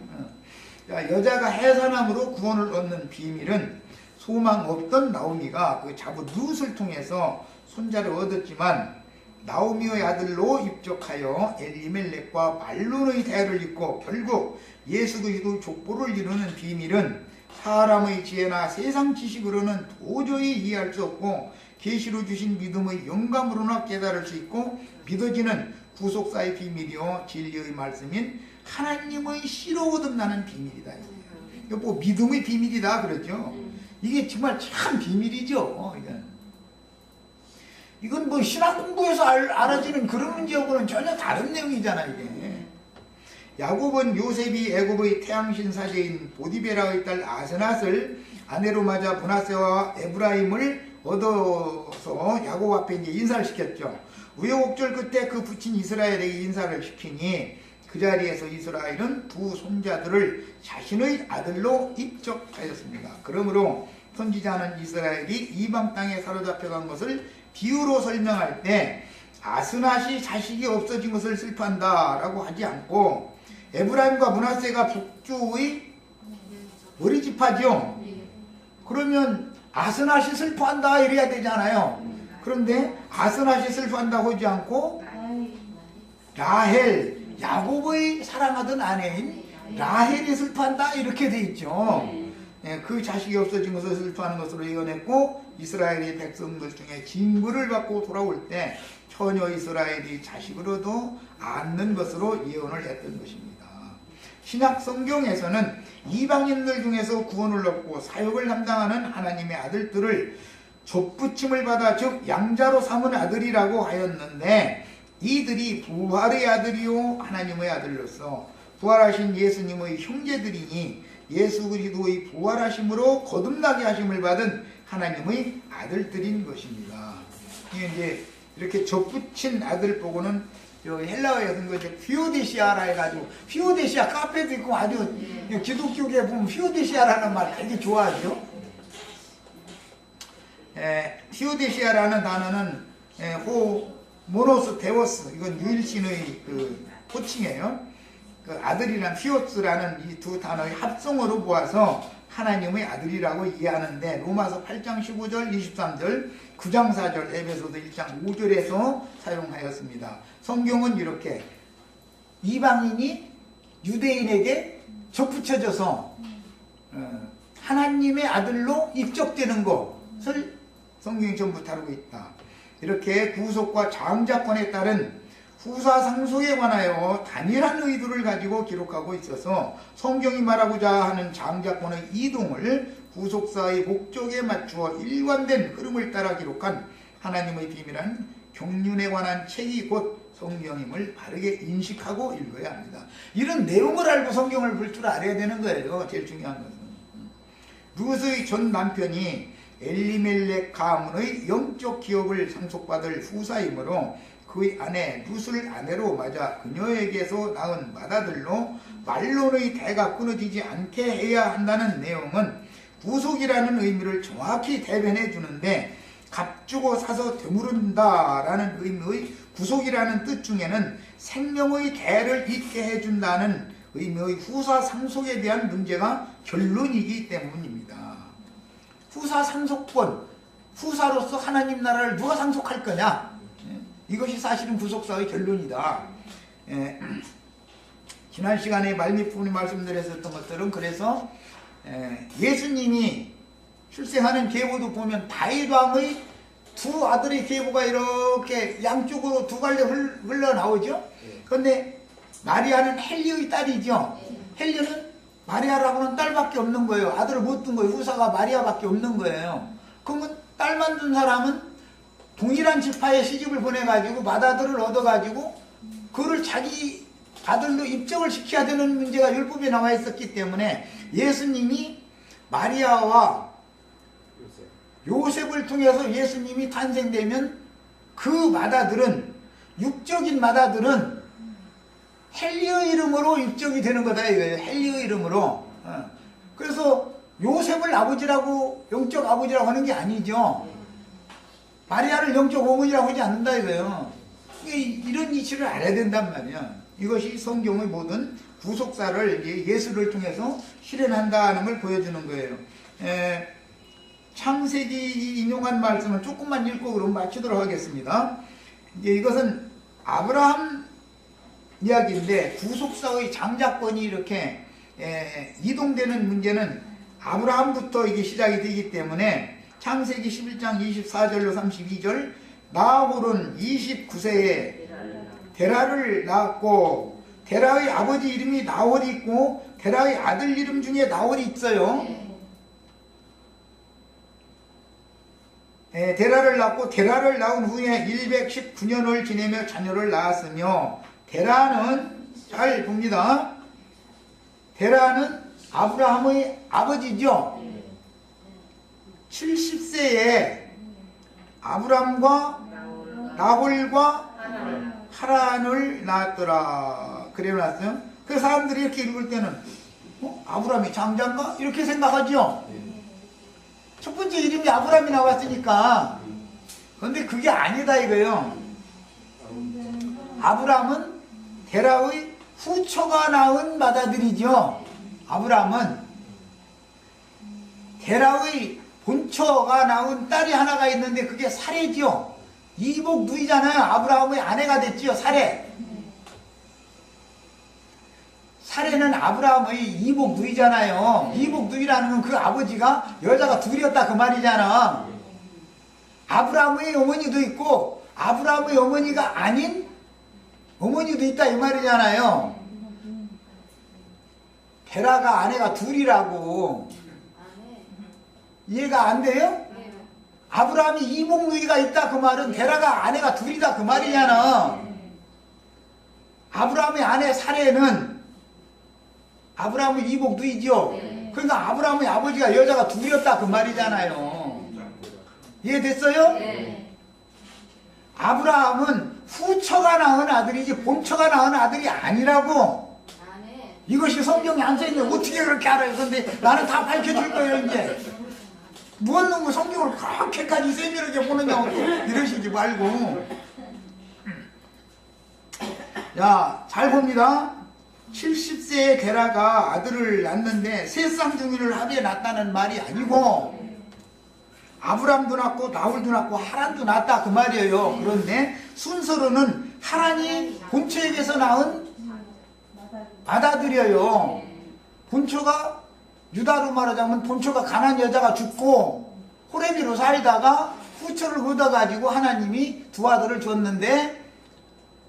여자가 해산함으로 구원을 얻는 비밀은 소망 없던 나오미가 그 자부 룻을 통해서 손자를 얻었지만 나오미의 아들로 입적하여 엘리멜렉과 말론의 대를 잇고 결국 예수 그리스도 족보를 이루는 비밀은 사람의 지혜나 세상 지식으로는 도저히 이해할 수 없고 계시로 주신 믿음의 영감으로나 깨달을 수 있고 믿어지는 구속사의 비밀이요 진리의 말씀인 하나님의 씨로 거듭나는 비밀이다. 이거 뭐 믿음의 비밀이다 그러죠. 이게 정말 참 비밀이죠. 이건 뭐 신학 공부에서 알아지는 그런 문제하고는 전혀 다른 내용이잖아 이게. 야곱은 요셉이 애굽의 태양신 사제인 보디베라의 딸 아스낫을 아내로 맞아 므낫세와 에브라임을 얻어서 야곱 앞에 이제 인사를 시켰죠. 우여곡절 끝에 그 부친 이스라엘에게 인사를 시키니 그 자리에서 이스라엘은 두 손자들을 자신의 아들로 입적하였습니다. 그러므로 선지자는 이스라엘이 이방 땅에 사로잡혀간 것을 비유로 설명할 때 아스낫이 자식이 없어진 것을 슬퍼한다 라고 하지 않고 에브라임과 므낫세가 북쪽의 머리지파죠. 그러면 아스낫이 슬퍼한다 이래야 되잖아요. 그런데 아스낫이 슬퍼한다고 하지 않고 라헬, 야곱의 사랑하던 아내인 라헬이 슬퍼한다 이렇게 돼 있죠. 그 자식이 없어진 것을 슬퍼하는 것으로 예언했고 이스라엘의 백성들 중에 징벌을 받고 돌아올 때 처녀 이스라엘이 자식으로도 않는 것으로 예언을 했던 것입니다. 신약 성경에서는 이방인들 중에서 구원을 얻고 사역을 담당하는 하나님의 아들들을 족부침을 받아 즉 양자로 삼은 아들이라고 하였는데 이들이 부활의 아들이요 하나님의 아들로서 부활하신 예수님의 형제들이니 예수 그리스도의 부활하심으로 거듭나게 하심을 받은 하나님의 아들들인 것입니다. 이제 이렇게 족붙인 아들 보고는 헬라어에 쓴 거죠. 휘오데시아라 해가지고 휘오데시아 카페도 있고 아주 기독교계 보면 휘오데시아라는 말 되게 좋아하죠. 휘오데시아라는 단어는 모노스 데오스 이건 유일신의 그 호칭이에요. 그 아들이란 휘오스라는 이 두 단어의 합성어로 보아서 하나님의 아들이라고 이해하는데 로마서 8장 15절 23절 9장 4절 에베소서 1장 5절에서 사용하였습니다. 성경은 이렇게 이방인이 유대인에게 접붙여져서 하나님의 아들로 입적되는 것을 성경이 전부 다루고 있다. 이렇게 구속과 장자권에 따른 후사 상속에 관하여 단일한 의도를 가지고 기록하고 있어서 성경이 말하고자 하는 장자권의 이동을 후속사의 목적에 맞추어 일관된 흐름을 따라 기록한 하나님의 비밀한 경륜에 관한 책이 곧 성경임을 바르게 인식하고 읽어야 합니다. 이런 내용을 알고 성경을 볼 줄 알아야 되는 거예요. 제일 중요한 것은. 룻의 전 남편이 엘리멜렉 가문의 영적 기업을 상속받을 후사이므로 그의 아내 룻을 아내로 맞아 그녀에게서 낳은 맏아들로 말론의 대가 끊어지지 않게 해야 한다는 내용은 구속이라는 의미를 정확히 대변해 주는데 값주고 사서 되물은다라는 의미의 구속이라는 뜻 중에는 생명의 대를 잇게 해준다는 의미의 후사 상속에 대한 문제가 결론이기 때문입니다. 후사 상속권, 후사로서 하나님 나라를 누가 상속할 거냐? 이것이 사실은 구속사의 결론이다. 지난 시간에 말미부분에 말씀드렸던 것들은 그래서 예수님이 출생하는 계보도 보면 다윗 왕의 두 아들의 계보가 이렇게 양쪽으로 두 갈래 흘러나오죠. 그런데 마리아는 헬리의 딸이죠. 헬리는 마리아라고는 딸밖에 없는 거예요. 아들을 못 둔 거예요. 후사가 마리아밖에 없는 거예요. 그러면 딸만 둔 사람은 동일한 지파에 시집을 보내가지고 맏아들을 얻어가지고 그를 자기 아들로 입적을 시켜야 되는 문제가 율법에 나와 있었기 때문에 예수님이 마리아와 요셉을 통해서 예수님이 탄생되면 그 맏아들은 육적인 맏아들은 헬리의 이름으로 입적이 되는 거다 이거예요. 헬리의 이름으로. 그래서 요셉을 아버지라고 영적 아버지라고 하는 게 아니죠. 마리아를 영적 어머니라고 하지 않는다 이거예요. 이런 이치를 알아야 된단 말이야. 이것이 성경의 모든 구속사를 예수를 통해서 실현한다는 걸 보여주는 거예요. 창세기 인용한 말씀을 조금만 읽고 그럼 마치도록 하겠습니다. 이것은 아브라함 이야기인데 구속사의 장자권이 이렇게 이동되는 문제는 아브라함부터 이게 시작이 되기 때문에 창세기 11장 24절로 32절 나홀은 29세에 데라를 낳았고 데라의 아버지 이름이 나홀이 있고 데라의 아들 이름 중에 나홀이 있어요. 데라를 낳고 데라를 낳은 후에 119년을 지내며 자녀를 낳았으며 데라는 잘 봅니다. 데라는 아브라함의 아버지죠. 70세에 아브람과 나홀과 하란을 낳았더라. 그래 놨어요. 그 사람들이 이렇게 읽을 때는 아브람이 장자인가? 이렇게 생각하죠. 첫 번째 이름이 아브람이 나왔으니까. 그런데 그게 아니다 이거예요. 아브람은 데라의 후처가 낳은 맏아들이죠. 아브람은 데라의 본처가 낳은 딸이 하나가 있는데 그게 사레지요. 이복 누이잖아요. 아브라함의 아내가 됐지요. 사레. 사레는 아브라함의 이복 누이잖아요. 이복 누이라는 건 그 아버지가 여자가 둘이었다 그 말이잖아. 아브라함의 어머니도 있고 아브라함의 어머니가 아닌 어머니도 있다 이 말이잖아요. 데라가 아내가 둘이라고. 이해가 안 돼요? 아브라함이 이복 누이가 있다 그 말은 데라가 아내가 둘이다 그 말이잖아. 아브라함의 아내 사레는 아브라함의 이복 누이죠. 그러니까 아브라함의 아버지가 여자가 둘이었다 그 말이잖아요. 이해됐어요? 아브라함은 후처가 낳은 아들이지 본처가 낳은 아들이 아니라고. 이것이 성경에 안 써있는데 어떻게 그렇게 알아요? 근데 나는 다 밝혀줄 거예요 이제. 무슨 놈의 성경을 그렇게까지 세밀하게 보느냐고 이러시지 말고. 야, 잘 봅니다. 70세의 데라가 아들을 낳는데 세 쌍둥이를 합에 낳았다는 말이 아니고 아브람도 낳고 나홀도 낳고 하란도 낳았다 그 말이에요. 그런데 순서로는 하란이 본처에게서 낳은 맏아들이에요. 본처가 유다로 말하자면 본처가 가난 여자가 죽고 호레비로 살다가 후처를 얻어가지고 하나님이 두 아들을 줬는데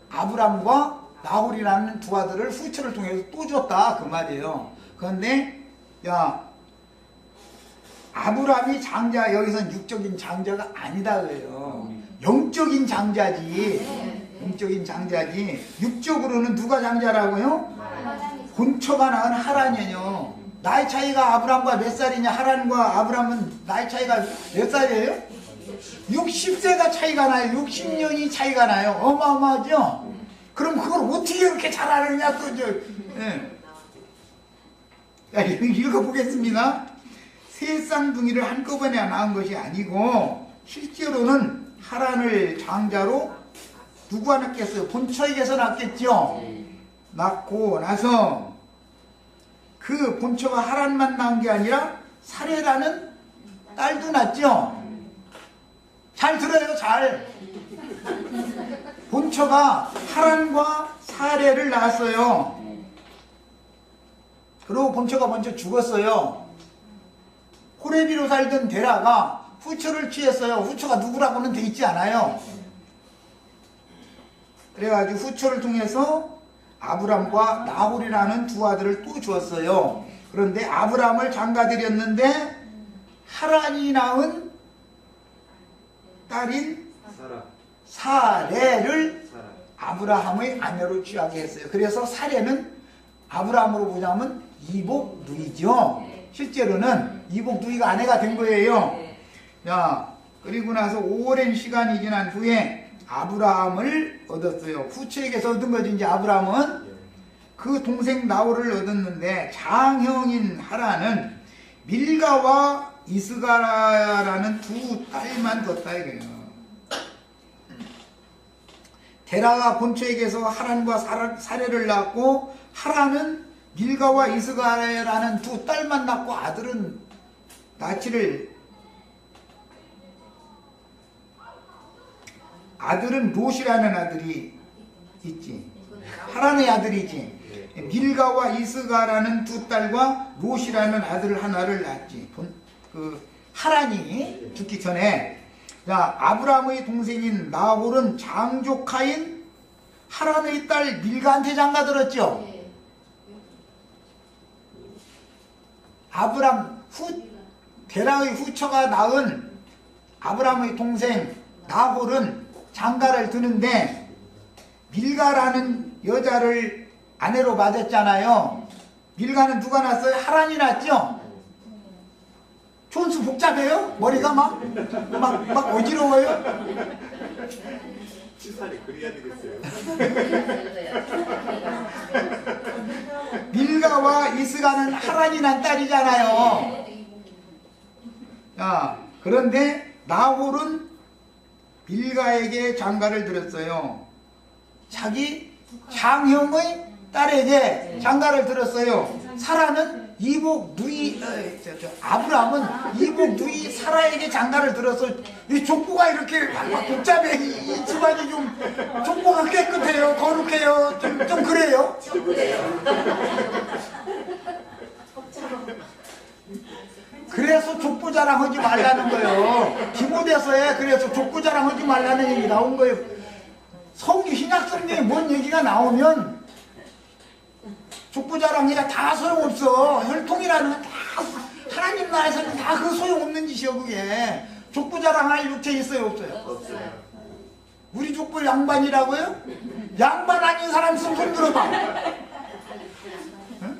아브람과 나홀이라는 두 아들을 후처를 통해서 또 줬다 그 말이에요. 그런데 야 아브람이 장자 여기서는 육적인 장자가 아니다 그래요. 영적인 장자지. 영적인 장자지. 육적으로는 누가 장자라고요? 본처가 낳은 하란이요. 나이 차이가 아브람과 몇 살이냐? 하란과 아브람은 나이 차이가 몇 살이에요? 60세가 차이가 나요. 60년이 차이가 나요. 어마어마하죠? 그럼 그걸 어떻게 그렇게 잘 알았냐? 또 야, 읽어보겠습니다. 세 쌍둥이를 한꺼번에 낳은 것이 아니고 실제로는 하란을 장자로 누구가 낳겠어요? 본처에게서 낳겠죠? 낳고 나서 그 본처가 하란만 낳은 게 아니라 사레라는 딸도 낳죠? 잘 들어요, 잘. 본처가 하란과 사레를 낳았어요. 그리고 본처가 먼저 죽었어요. 호레비로 살던 데라가 후처를 취했어요. 후처가 누구라고는 돼 있지 않아요. 그래가지고 후처를 통해서 아브람과 나홀이라는 두 아들을 또 주었어요. 그런데 아브람을 장가들였는데 하란이 낳은 딸인 사레를 아브라함의 아내로 취하게 했어요. 그래서 사레는 아브라함으로 보자면 이복 누이죠. 실제로는 이복 누이가 아내가 된 거예요. 야, 그리고 나서 오랜 시간이 지난 후에 아브라함을 얻었어요. 후처에게서 얻은 거지. 이제 아브라함은 그 동생 나홀을 얻었는데 장형인 하란은 밀가와 이스가라라는 두 딸만 뒀다 이거예요. 데라가 본처에게서 하란과 사레를 낳고 하란은 밀가와 이스가라라는 두 딸만 낳고 아들은 아들은 롯이라는 아들이 있지. 하란의 아들이지. 밀가와 이스가라는 두 딸과 롯이라는 아들 하나를 낳았지. 하란이 죽기 전에. 자, 아브라함의 동생인 나홀은 장조카인 하란의 딸 밀가한테 장가들었죠. 데라의 후처가 낳은 아브라함의 동생 나홀은 장가를 드는데 밀가라는 여자를 아내로 맞았잖아요. 밀가는 누가 낳았어요? 하란이 낳았죠? 촌수 복잡해요? 머리가 막 어지러워요? 치사를 그려야 되겠어요. 밀가와 이스가는 하란이 난 딸이잖아요. 그런데 나홀은 밀가에게 장가를 들었어요. 자기 장형의 딸에게 장가를 들었어요. 사라는 이복 누이 아브라함은 이복 누이 사라에게 장가를 들어서 이 족보가 이렇게 막 복잡해. 이 집안이 좀 족보가 깨끗해요, 거룩해요, 좀 그래요. 그래서 족보 자랑하지 말라는 거예요. 디모데서에 그래서 족보 자랑하지 말라는 얘기 나온 거예요. 신약 성경에 뭔 얘기가 나오면 족보 자랑이라 다 소용없어. 혈통이라는 건 다 하나님 나라에서는 다 그 소용없는 짓이요. 그게 족보 자랑할 육체 있어요, 없어요? 없어요. 우리 족보 양반이라고요? 양반 아닌 사람 손 들어봐. 응?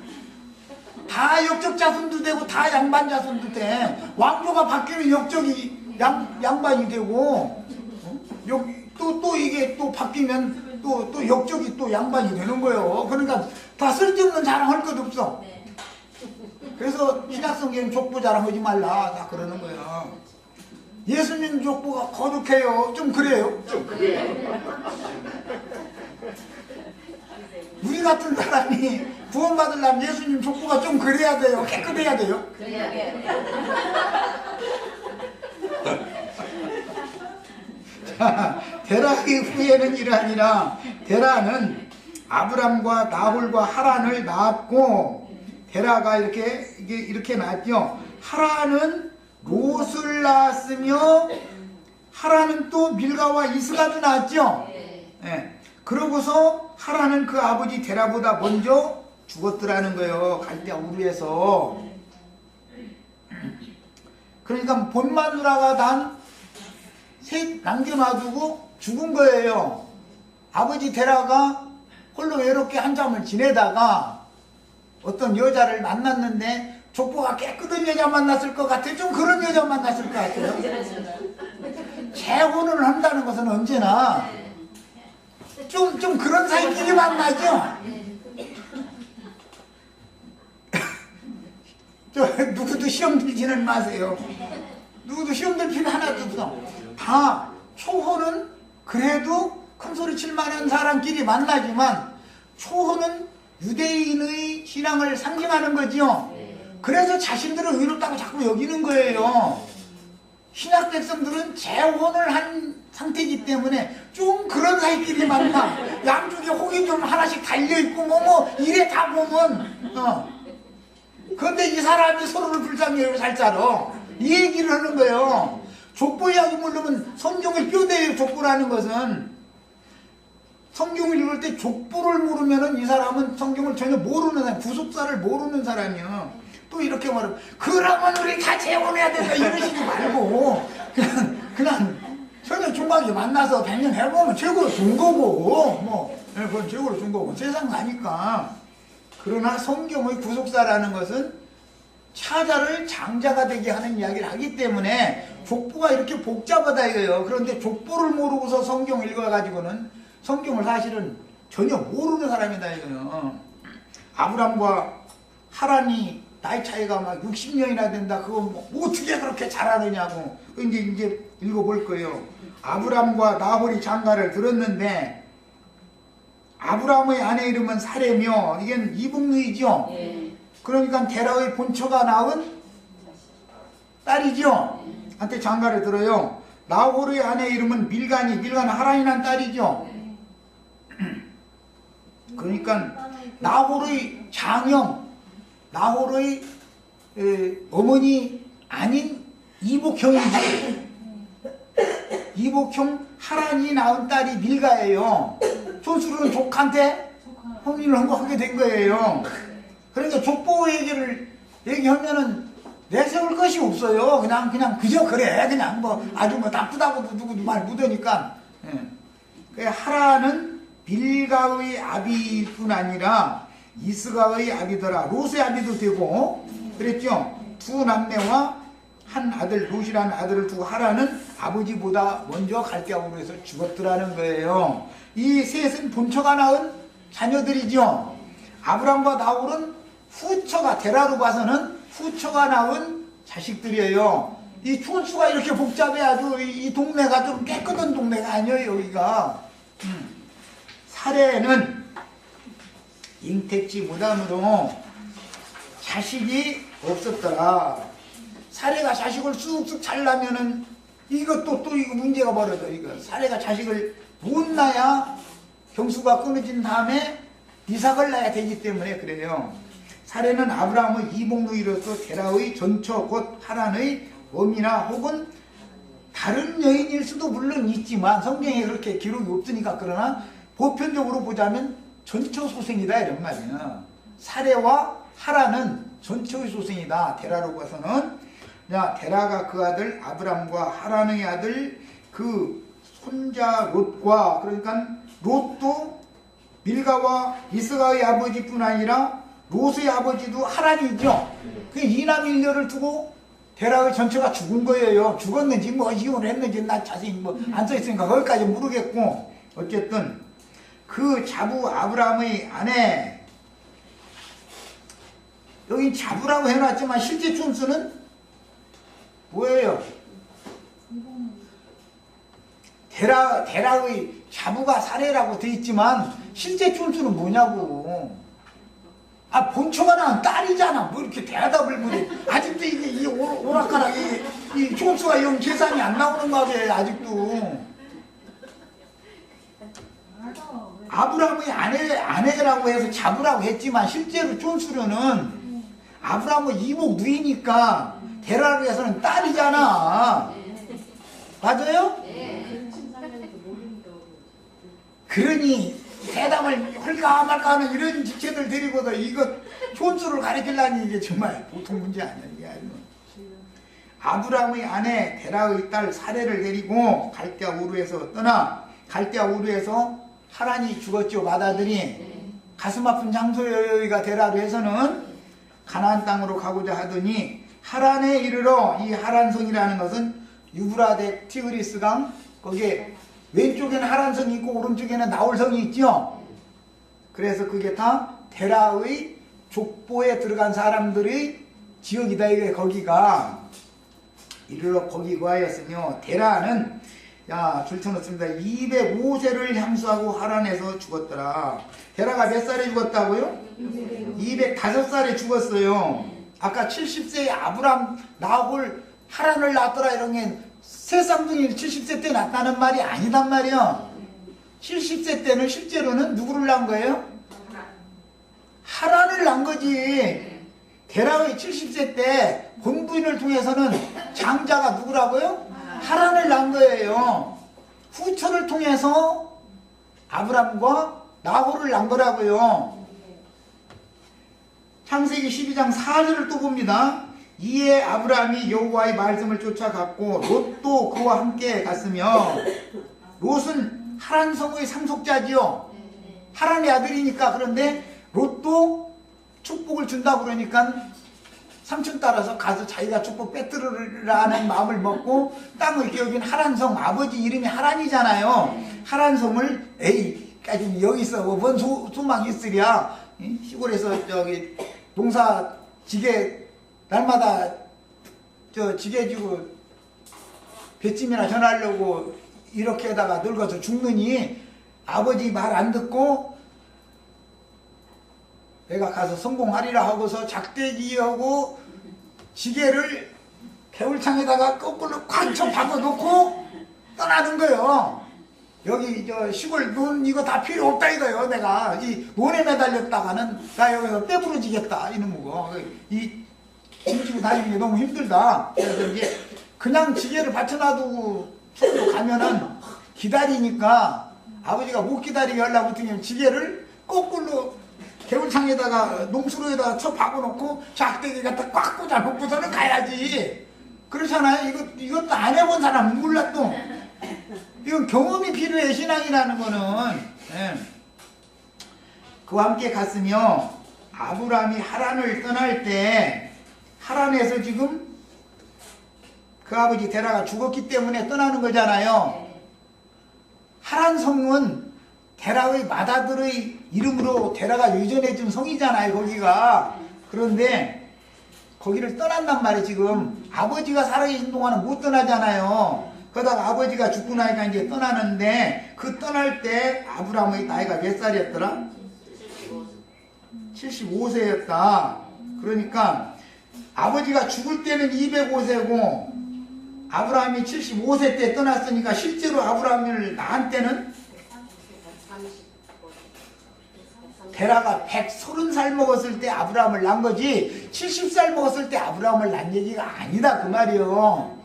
다 역적 자손도 되고 다 양반 자손도 돼. 왕조가 바뀌면 역적이 양반이 되고 또 이게 또 바뀌면 또 역적이 또 양반이 되는 거예요. 그러니까 다 쓸데없는 자랑할 것 없어. 그래서 신약성경 족보 자랑하지 말라 다 그러는 거예요. 예수님 족보가 거룩해요. 좀 그래요. 좀 그래요. 우리 같은 사람이 구원받으려면 예수님 족보가 좀 그래야 돼요. 깨끗해야 돼요. 자, 데라의 후예는 이러하니라. 데라는 아브람과 나홀과 하란을 낳았고, 데라가 이렇게 낳았죠. 하란은 롯을 낳았으며, 하란은 또 밀가와 이스가도 낳았죠. 네. 그러고서 하란은 그 아버지 데라보다 먼저 죽었더라는 거예요. 갈대 우르에서. 그러니까 본 마누라가 난 셋 남겨놔두고 죽은 거예요. 아버지 데라가 홀로 외롭게 한참을 지내다가 어떤 여자를 만났는데 족보가 깨끗한 여자 만났을 것 같아요. 좀 그런 여자 만났을 것 같아요. 재혼을 한다는 것은 언제나 좀 그런 사이끼리 만나죠. 누구도 시험 들지는 마세요. 누구도 시험 들 필요 하나도 없어. 다 초혼은 그래도 큰소리 칠 만한 사람끼리 만나지만 초혼은 유대인의 신앙을 상징하는 거죠. 그래서 자신들은 의롭다고 자꾸 여기는 거예요. 신약 백성들은 재혼을 한 상태이기 때문에 좀 그런 사이끼리 만나. 양쪽에 혹이 좀 하나씩 달려있고 이래 다 보면 그런데 이 사람이 서로를 불쌍히 잘 살아. 이 얘기를 하는 거예요. 족보 이야기 모르면 성경을 뼈대요. 족보라는 것은 성경을 읽을 때 족보를 모르면은 이 사람은 성경을 전혀 모르는 사람, 구속사를 모르는 사람이야. 또 이렇게 말하면 그러면 우리 다 재혼해야 된다 이러시지 말고 그냥 전혀 총각이 만나서 100년 해보면 최고로 준 거고 그건 최고로 준 거고 세상 가니까. 그러나 성경의 구속사라는 것은 차자를 장자가 되게 하는 이야기를 하기 때문에 족보가 이렇게 복잡하다 이거예요. 그런데 족보를 모르고서 성경을 읽어가지고는 성경을 사실은 전혀 모르는 사람이다 이거예요. 아브람과 하란이 나이 차이가 막 60년이나 된다. 그거 뭐 어떻게 그렇게 잘하느냐고 이제 읽어볼 거예요. 아브람과 나홀이 장가를 들었는데 아브람의 아내 이름은 사레며 이게 이북누이죠. 그러니까 데라의 본처가 낳은 딸이죠. 한테 장가를 들어요. 나홀의 아내 이름은 밀가니 밀가는 하란이 난 딸이죠. 그러니까 나홀의 장형, 나홀의 어머니 아닌 이복형이지. 이복형 하란이 낳은 딸이 밀가예요. 촌수로는 족한테 혼인을 하게 된 거예요. 그러니까 족보 얘기하면은 내세울 것이 없어요. 그냥 그저 그래. 그냥 아주 나쁘다고 누구도 말 못하니까. 그 하란은 빌가의 아비일 뿐 아니라 이스가의 아비더라. 롯의 아비도 되고 그랬죠. 두 남매와 한 아들 롯이라는 아들을 두고 하란은 아버지보다 먼저 갈대아 우르에서 죽었더라는 거예요. 이 셋은 본처가 낳은 자녀들이죠. 아브람과 나홀은 후처가, 데라로 봐서는 후처가 낳은 자식들이에요. 이 촌수가 이렇게 복잡해. 아주 이 동네가 좀 깨끗한 동네가 아니에요. 여기가 사례는 잉택지 무단으로 자식이 없었더라. 사례가 자식을 쑥쑥 잘 낳으면은 이것도 또 이거 문제가 벌어져. 이거 사례가 자식을 못 낳아야 경수가 끊어진 다음에 이삭을 낳아야 되기 때문에 그래요. 사례는 아브라함의 이복누이로서 데라의 전처 곧 하란의 어미나 혹은 다른 여인일 수도 물론 있지만 성경에 그렇게 기록이 없으니까. 그러나 보편적으로 보자면 전처 소생이다 이런 말이야. 사례와 하란은 전처의 소생이다. 데라로 봐서는. 야, 데라가 그 아들 아브람과 하란의 아들 그 손자 롯과, 그러니까 롯도 밀가와 이스가의 아버지뿐 아니라 롯의 아버지도 하란이죠. 그 이남 일녀를 두고 데라의 전처가 죽은 거예요. 죽었는지 뭐 이혼을 했는지 난 자세히 뭐 안 써있으니까 거기까지 모르겠고, 어쨌든 그 자부 아브라함의 아내, 여기 자부라고 해놨지만 실제 촌수는 뭐예요? 데라의 자부가 사례라고 돼 있지만 실제 촌수는 뭐냐고. 아, 본처가 낳은 딸이잖아. 뭐 이렇게 대답을 못해. 아직도 이게 이 오락가락이 이 촌수가 이런 계산이 안 나오는가 봐. 아직도. 아브라함의 아내라고 해서 자부라고 했지만 실제로 촌수로는 아브라함의 이복 누이니까 데라로 해서는 딸이잖아. 맞아요? 그러니 대답을 할까 말까 하는 이런 지체들 데리고도 이거 촌수를 가르치려니 이게 정말 보통 문제 아니야. 이게 아주. 아브라함의 아내 데라의 딸 사례를 데리고 갈대아 우르에서 떠나 갈대아 우르에서 하란이 죽었죠. 맏아들이. 가슴 아픈 장소예요. 여기가 데라로 해서는. 가나안 땅으로 가고자 하더니 하란에 이르러, 이 하란성이라는 것은 유브라데 티그리스 강, 거기에 왼쪽에는 하란성이 있고 오른쪽에는 나홀성이 있죠. 그래서 그게 다 데라의 족보에 들어간 사람들의 지역이다. 이게 거기가. 이르러 거기 거하였으며 데라는 줄쳐놓습니다. 205세를 향수하고 하란에서 죽었더라. 데라가 몇 살에 죽었다고요? 205살에 죽었어요. 아까 70세에 아브람, 나홀, 하란을 낳았더라 이런 게 세 쌍둥이를 70세 때 낳았다는 말이 아니단 말이야. 70세 때는 실제로는 누구를 낳은 거예요? 하란을 낳은 거지. 데라의 70세 때 본부인을 통해서는 장자가 누구라고요? 하란을 낳은 거예요. 후처를 통해서 아브람과 나홀을 낳은 거라고요. 창세기 12장 4절을 또 봅니다. 이에 아브라함이 여호와의 말씀을 쫓아갔고 롯도 그와 함께 갔으며, 롯은 하란 성의 상속자지요. 하란의 아들이니까. 그런데 롯도 축복을 준다 그러니까 삼촌 따라서 가서 자기가 축복 뺏들으라는 마음을 먹고 땅을 기업인 하란성, 아버지 이름이 하란이잖아요. 하란성을 까지 여기서 뭔 소망이 있으랴. 시골에서 저기 농사 지게 날마다 지게 주고 배찜이나 전하려고 이렇게 하다가 늙어서 죽느니 아버지 말 안 듣고 내가 가서 성공하리라 하고서 작대기하고 지게를 개울창에다가 거꾸로 콱 박아놓고 떠나는 거예요. 여기 시골 논 이거 다 필요 없다 이거요. 내가 이 논에 매달렸다가는 나 여기서 빼부러지겠다 이놈이고, 이 짐지고 다니는 게 너무 힘들다. 그래서 이제 그냥 지게를 받쳐놔두고 속으로 가면은 기다리니까 아버지가 못 기다리게 하려고 했더니 지게를 거꾸로 개울창에다가 농수로에다가 쳐 박아놓고 작대기 갖다 꽉 꽂아놓고서는 가야지. 그렇잖아요. 이것도 안 해본 사람은 몰라 또. 이건 경험이 필요해. 신앙이라는 거는. 예. 그와 함께 갔으며 아브라함이 하란을 떠날 때 하란에서 지금 그 아버지 데라가 죽었기 때문에 떠나는 거잖아요. 하란 성은 데라의 맏아들의 이름으로 데라가 유전해 준 성이잖아요, 거기가. 그런데 거기를 떠난단 말이에요. 지금 아버지가 살아계신 동안은 못 떠나잖아요. 그러다가 아버지가 죽고 나니까 이제 떠나는데, 그 떠날 때 아브라함의 나이가 몇 살이었더라? 75세였다. 그러니까 아버지가 죽을 때는 205세고 아브라함이 75세 때 떠났으니까 실제로 아브라함을 낳은 때는 데라가 130살 먹었을 때 아브라함을 낳은 거지 70살 먹었을 때 아브라함을 낳은 얘기가 아니다 그 말이요.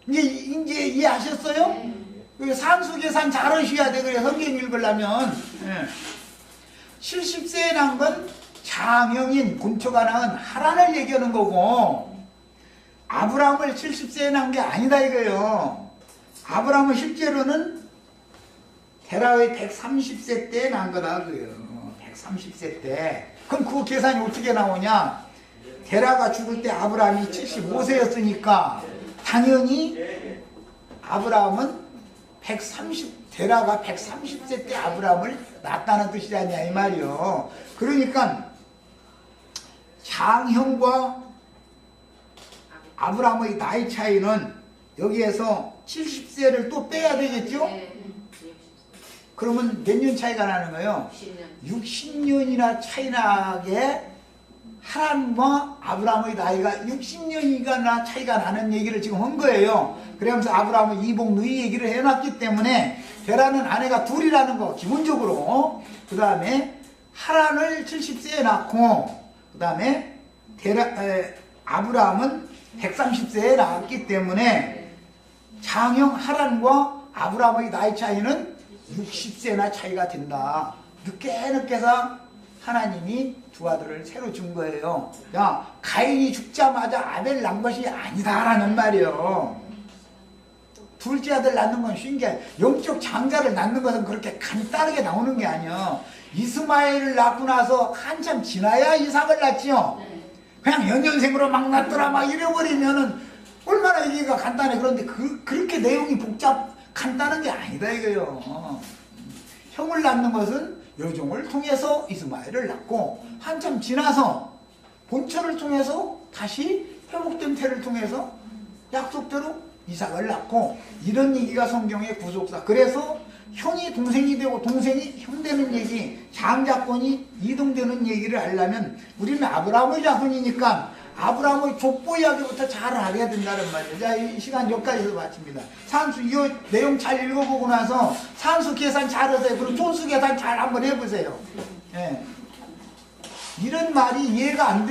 이제 이해하셨어요? 산수 계산 잘 하셔야 돼. 그래 성경 읽으려면. 70세에 난 건 장형인 본초가 낳은 하란을 얘기하는 거고, 아브라함을 70세에 낳은 게 아니다 이거예요. 아브라함은 실제로는 데라의 130세 때 낳은 거다 그래요. 130세 때. 그럼 그 계산이 어떻게 나오냐? 데라가 죽을 때 아브라함이 75세였으니까 당연히 아브라함은 데라가 130세 때 아브라함을 낳았다는 뜻이 아니야 이 말이요. 그러니까 장형과 아브라함의 나이 차이는 여기에서 70세를 또 빼야 되겠죠? 그러면 몇 년 차이가 나는 거예요? 60년이나 차이 나게 하란과 아브라함의 나이가 60년이나 차이가 나는 얘기를 지금 한 거예요. 그러면서 아브라함은 이복 누이 얘기를 해놨기 때문에 데라는 아내가 둘이라는 거 기본적으로. 그 다음에 하란을 70세에 낳고 그 다음에 아브라함은 130세에 낳았기 때문에 장형 하란과 아브라함의 나이 차이는 60세나 차이가 된다. 늦게서 하나님이 두 아들을 새로 준 거예요. 야, 가인이 죽자마자 아벨 낳은 것이 아니다라는 말이에요. 둘째 아들 낳는 건 쉬운 게 아니야. 영적 장자를 낳는 것은 그렇게 간단하게 나오는 게 아니야. 이스마엘을 낳고 나서 한참 지나야 이삭을 낳지요. 그냥 연년생으로 막 낳더라 막 이래버리면은 얼마나 얘기가 간단해. 그런데 그렇게 내용이 간단한 게 아니다 이거요. 형을 낳는 것은 여종을 통해서 이스마엘을 낳고 한참 지나서 본처를 통해서 다시 회복된 태를 통해서 약속대로 이삭을 낳고, 이런 얘기가 성경의 구속사. 그래서 형이 동생이 되고 동생이 형 되는 얘기, 장자권이 이동되는 얘기를 하려면 우리는 아브라함의 자손이니까 아브라함의 족보 이야기부터 잘 알아야 된다는 말이에요. 자, 이 시간 여기까지서 마칩니다. 산수 이 내용 잘 읽어보고 나서 산수 계산 잘 하세요. 그리고 촌수 계산 잘 한번 해보세요. 예. 이런 말이 이해가 안 돼.